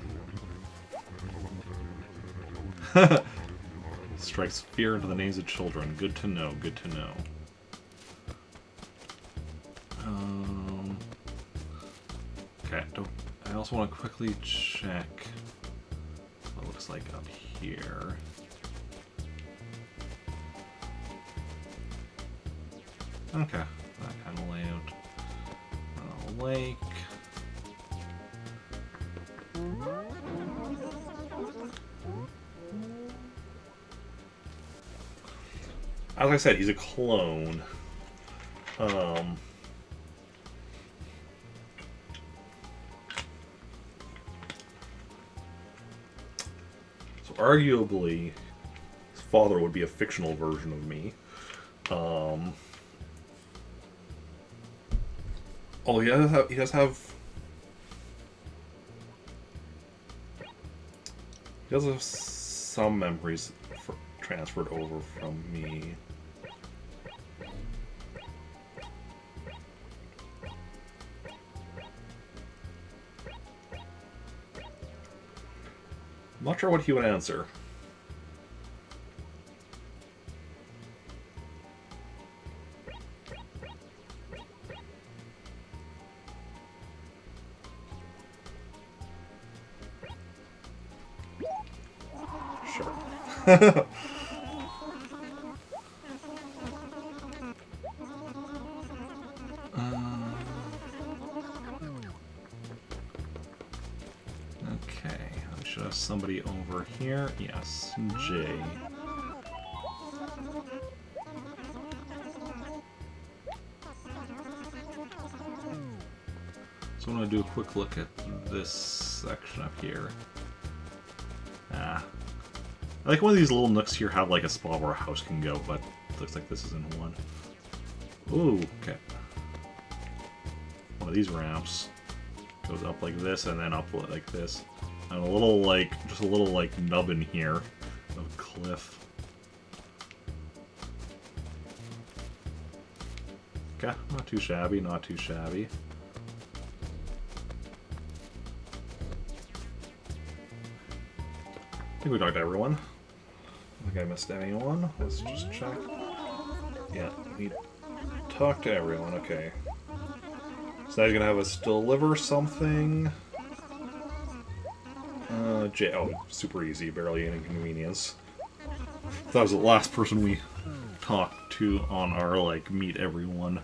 Strikes fear into the names of children. Good to know, good to know. Okay, I also want to quickly check what it looks like up here. Okay, that kind lake. As I said, he's a clone. So arguably, his father would be a fictional version of me. Oh, he does have some memories transferred over from me. I'm not sure what he would answer. Sure. Somebody over here. Yes, Jay. So I'm going to do a quick look at this section up here. I like one of these little nooks here have like a spot where a house can go, but it looks like this isn't one. Ooh, okay. One of these ramps goes up like this and then up like this. And a little, just a little, nub in here of cliff. Okay, not too shabby, not too shabby. I think we talked to everyone. I don't think I missed anyone. Let's just check. Yeah, we talked to everyone, okay. So now he's gonna have us deliver something. Oh, super easy, barely an inconvenience. That was the last person we talked to on our, meet everyone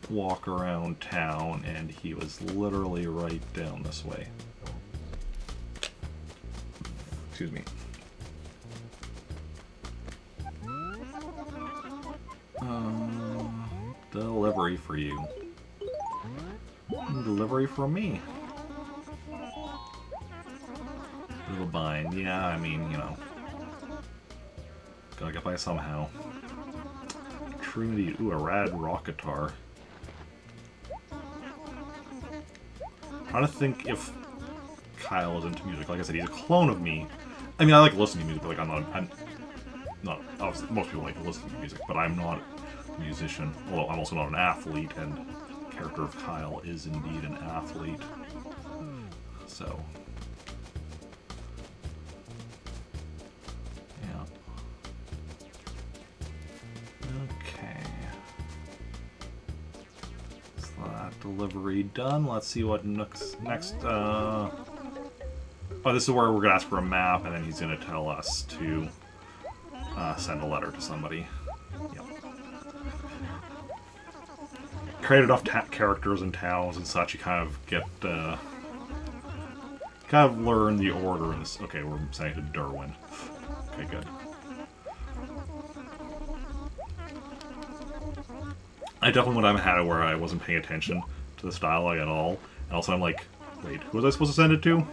walk around town, and he was literally right down this way. Excuse me. Delivery for you. Delivery from me. Little bind. Yeah, I mean, you know. Gotta get by somehow. True indeed. Ooh, a rad rock guitar. I'm trying to think if Kyle is into music. Like I said, he's a clone of me. I mean, I like listening to music, but I'm not obviously, most people like to listen to music, but I'm not a musician. Although I'm also not an athlete, and the character of Kyle is indeed an athlete. So. Delivery done. Let's see what next. Oh, this is where we're gonna ask for a map, and then he's gonna tell us to send a letter to somebody. Yep. Create enough characters and towns and such, you kind of get kind of learn the order in this. Okay, we're sending to Derwin. Okay, good. I definitely went on a habit where I wasn't paying attention to this dialogue at all, and also I'm like, wait, who was I supposed to send it to?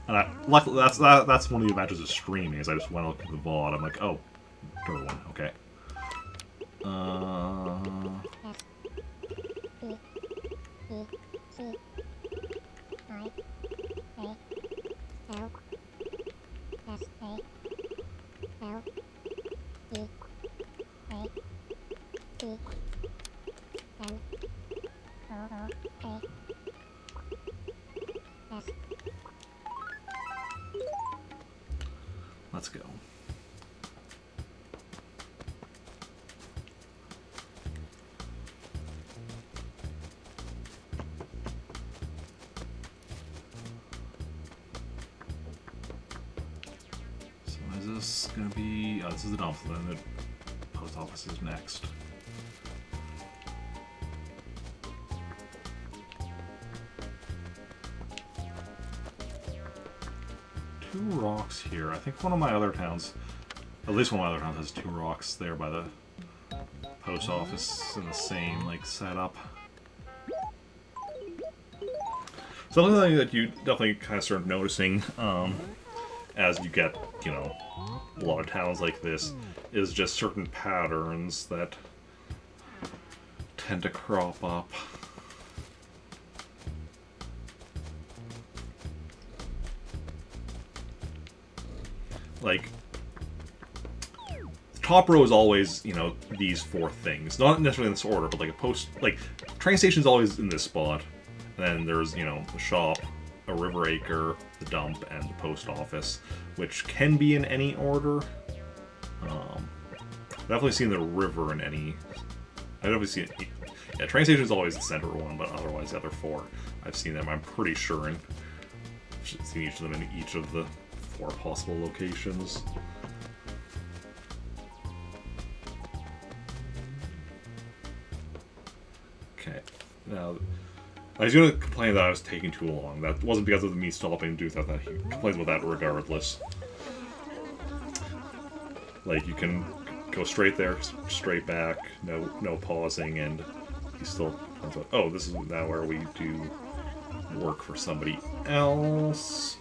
And luckily, that's one of the advantages of streaming, is I just went out to the VOD. I'm like, oh, Derwin, okay. Let's go. So is this gonna be? Oh, this is the dump. Then the post office is next. 2 rocks here. I think one of my other towns, at least one of my other towns, has 2 rocks there by the post office in the same like setup. Something that you definitely kind of start noticing as you get, you know, a lot of towns like this is just certain patterns that tend to crop up. Like, the top row is always, you know, these 4 things. Not necessarily in this order, but like train station's always in this spot. And then there's, you know, the shop, a river acre, the dump, and the post office, which can be in any order. Definitely seen the river in any. I've definitely seen it. Yeah, train station is always the center one, but otherwise the other 4, I've seen them. I'm pretty sure, and I've seen each of them in each of the 4 possible locations. Okay, now. I was going to complain that I was taking too long. That wasn't because of me stopping to do that. He complains about that regardless. Like, you can go straight there, straight back, no pausing, and he still comes out. Oh, this is now where we do work for somebody else.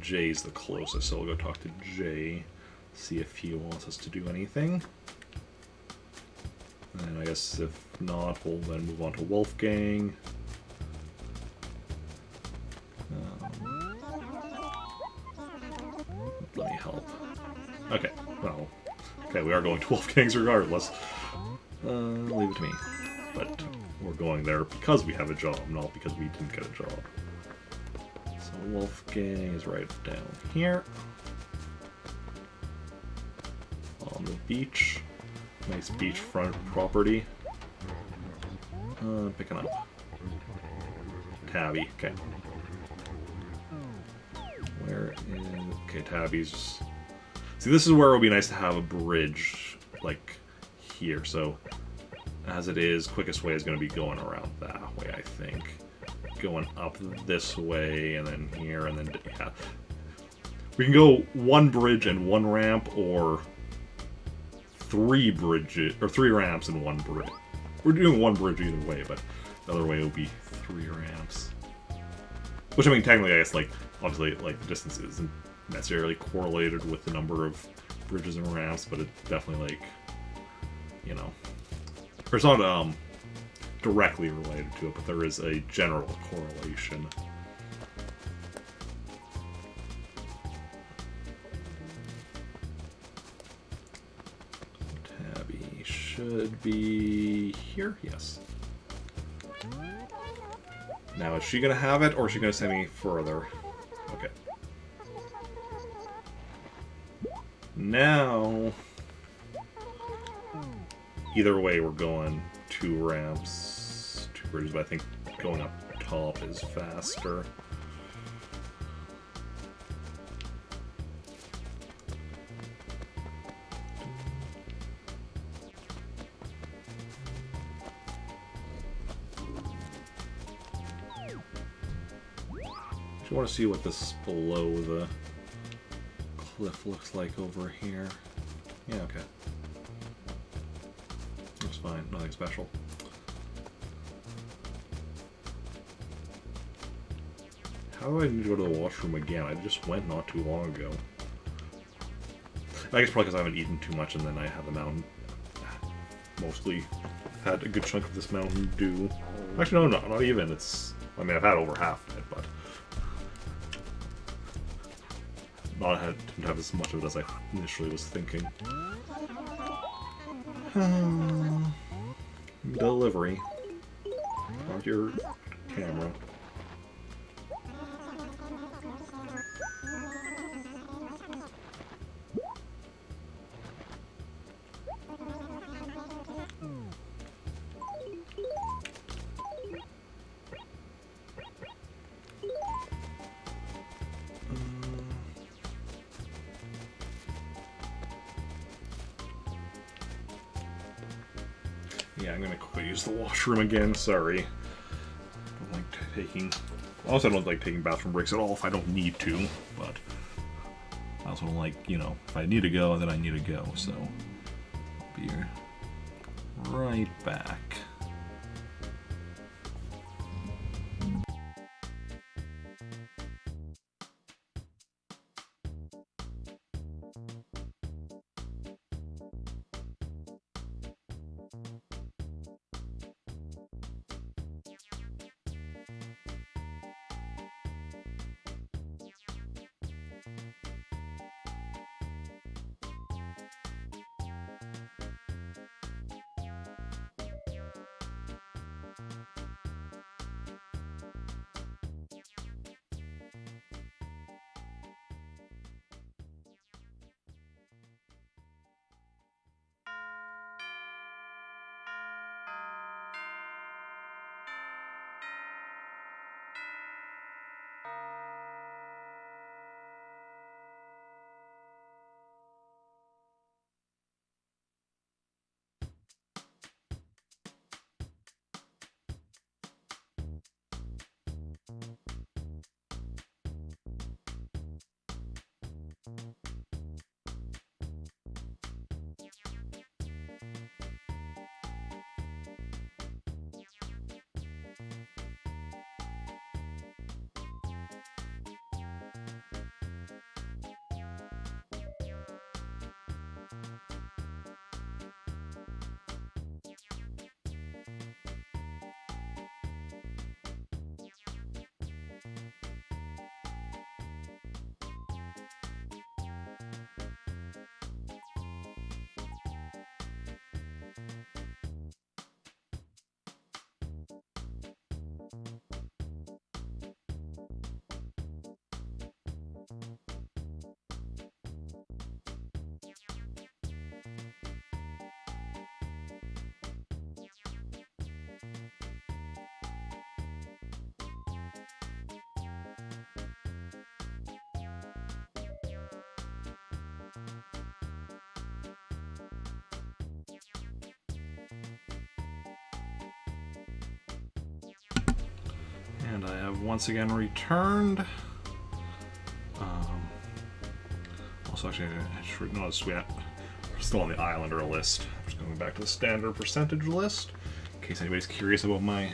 Jay's the closest, so we'll go talk to Jay, see if he wants us to do anything. And I guess if not, we'll then move on to Wolfgang. Let me help. Okay, well, okay, we are going to Wolfgang's regardless. Leave it to me. But we're going there because we have a job, not because we didn't get a job. So Wolfgang is right down here. On the beach. Nice beachfront property. Picking up. Tabby, okay. Where is... Okay, Tabby's... See, this is where it would be nice to have a bridge, like, here. So, as it is, quickest way is going to be going around that way, I think. Going up this way, and then here, and then... Yeah. We can go 1 bridge and 1 ramp, or... 3 bridges, or 3 ramps and 1 bridge. We're doing 1 bridge either way, but the other way would be 3 ramps. Which, I mean, technically, I guess, like, obviously, like, the distance isn't necessarily correlated with the number of bridges and ramps, but it's definitely, like, you know, or it's not, directly related to it, but there is a general correlation. Should be here? Yes. Now, is she going to have it, or is she going to send me further? Okay. Now... Either way, we're going 2 ramps, 2 bridges, but I think going up top is faster. I want to see what this below the cliff looks like over here. Yeah, okay. Looks fine, nothing special. How do I need to go to the washroom again? I just went not too long ago. I guess probably because I haven't eaten too much and then I have the Mountain... Mostly had a good chunk of this Mountain Dew. Actually, no, not even. It's... I mean, I've had over half of it, but... didn't have as much of it as I initially was thinking. Delivery. Not your camera. Yeah, I'm gonna quickly use the washroom again, sorry. I don't like taking Also, I don't like taking bathroom breaks at all if I don't need to, but I also don't like, you know, if I need to go, then I need to go, so I'll be right back. And I have once again returned. Also, actually, I should notice we're still on the Islander list. I'm just going back to the standard percentage list, in case anybody's curious about my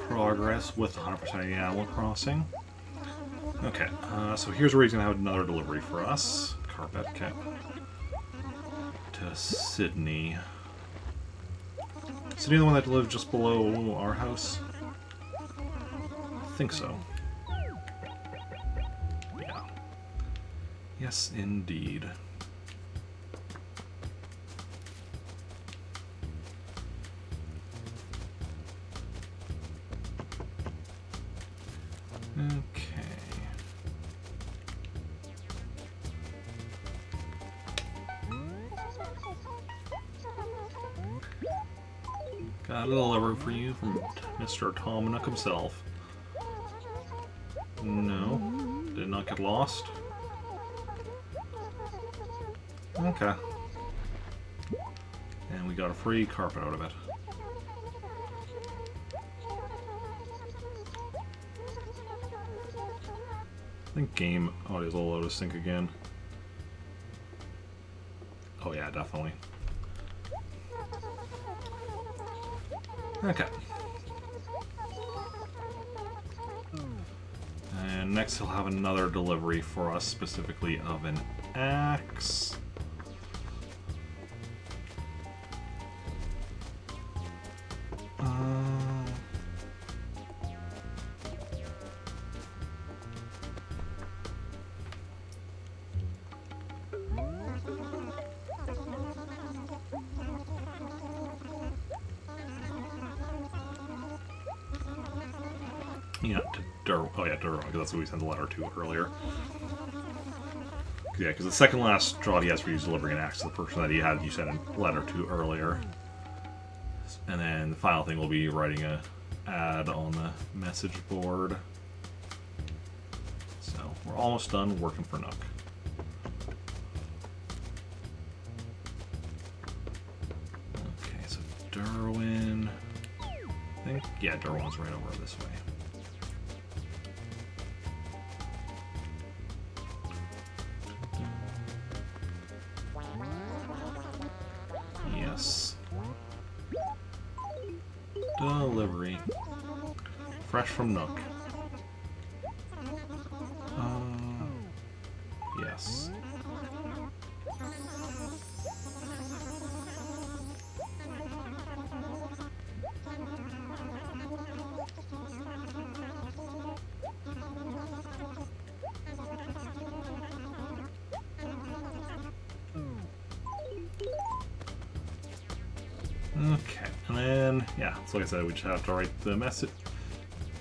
progress with 100% Animal Crossing. Okay, so here's where he's going to have another delivery for us. Carpet Cat to Sydney. Sydney, the one that lives just below our house? I think so. Yeah. Yes, indeed. Okay. Got a delivery for you from Mr. Tom Nook himself. No, did not get lost. Okay. And we got a free carpet out of it. I think game audio will load us sync again. Oh yeah, definitely. Okay. And next he'll have another delivery for us, specifically of an axe. Yeah, to Durwin. Oh yeah, Durwin, because that's who we sent the letter to earlier. Yeah, because the second last job he has for you is delivering an axe to the person that you sent a letter to earlier. And then the final thing will be writing a ad on the message board. So we're almost done working for Nook. Okay, so Durwin. I think, yeah, Durwan's right over this way. Yes. Delivery. Fresh from Nook. Yes. Okay, and then, yeah, so like I said, we just have to write the message.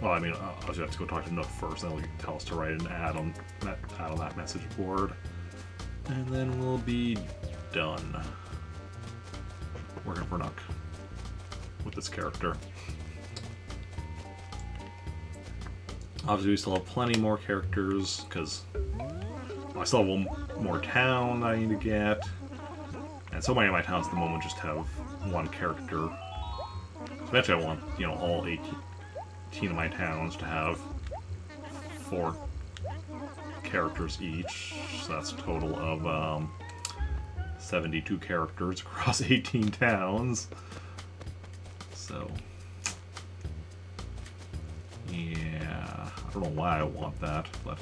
Well, I mean, I'll just have to go talk to Nook first, and then we can tell us to write an ad on that message board. And then we'll be done working for Nook with this character. Obviously, we still have plenty more characters, because I still have one more town that I need to get. And so many of my towns at the moment just have one character. Eventually I want, you know, all 18 of my towns to have 4 characters each. So that's a total of 72 characters across 18 towns. So, yeah, I don't know why I want that, but...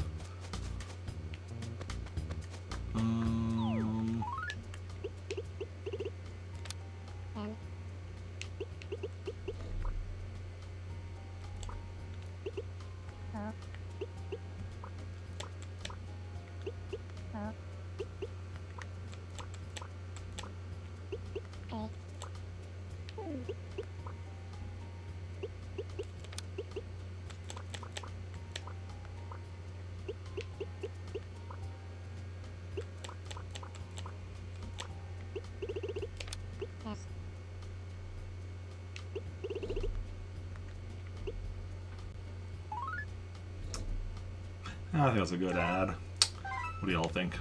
I think that's a good ad. What do y'all think?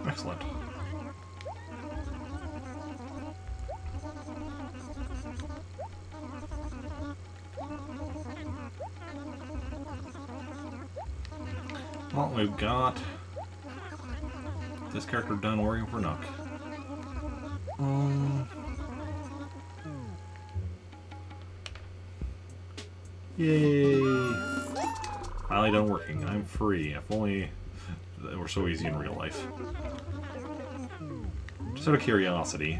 Excellent. Well, we've got this character done working for Nook. Yay! Finally done working. I'm free. If only it were so easy in real life. Just out of curiosity.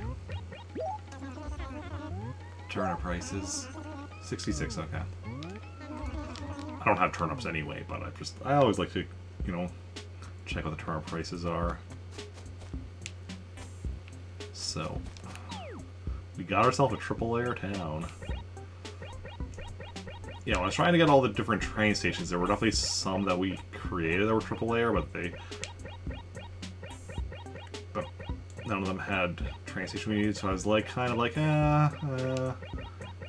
Turnip prices. 66, okay. I don't have turnips anyway, but I always like to, you know, check what the turnip prices are. So, we got ourselves a triple layer town. Yeah, when I was trying to get all the different train stations, there were definitely some that we created that were triple layer, but none of them had train station we needed, so I was like, kind of like, I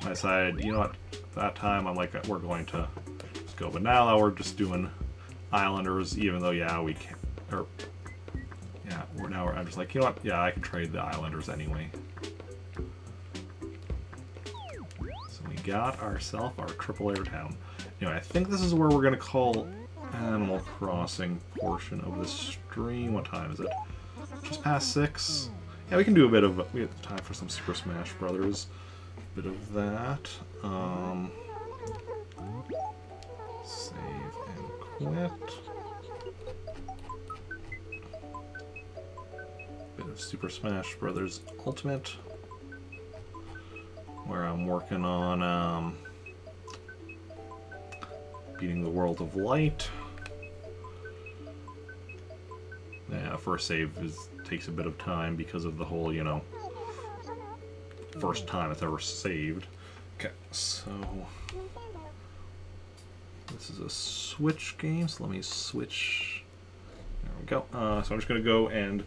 decided, you know what, at that time, I'm like, we're going to just go. But now that we're just doing Islanders, even though, yeah, we can't, or, yeah, I'm just like, you know what, yeah, I can trade the Islanders anyway. So we got ourselves our triple layer town. Anyway, I think this is where we're going to call Animal Crossing portion of the stream. What time is it? Just past 6. Yeah, we can do a bit of. We have time for some Super Smash Brothers. Bit of that. Save and quit. Bit of Super Smash Brothers Ultimate, where I'm working on beating the World of Light. Yeah, first save takes a bit of time because of the whole, you know, first time it's ever saved. Okay, so This is a Switch game, so let me switch. There we go. So I'm just going to go and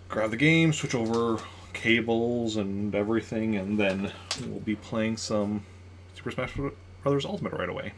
grab the game, switch over cables and everything, and then we'll be playing some Super Smash Bros. Ultimate right away.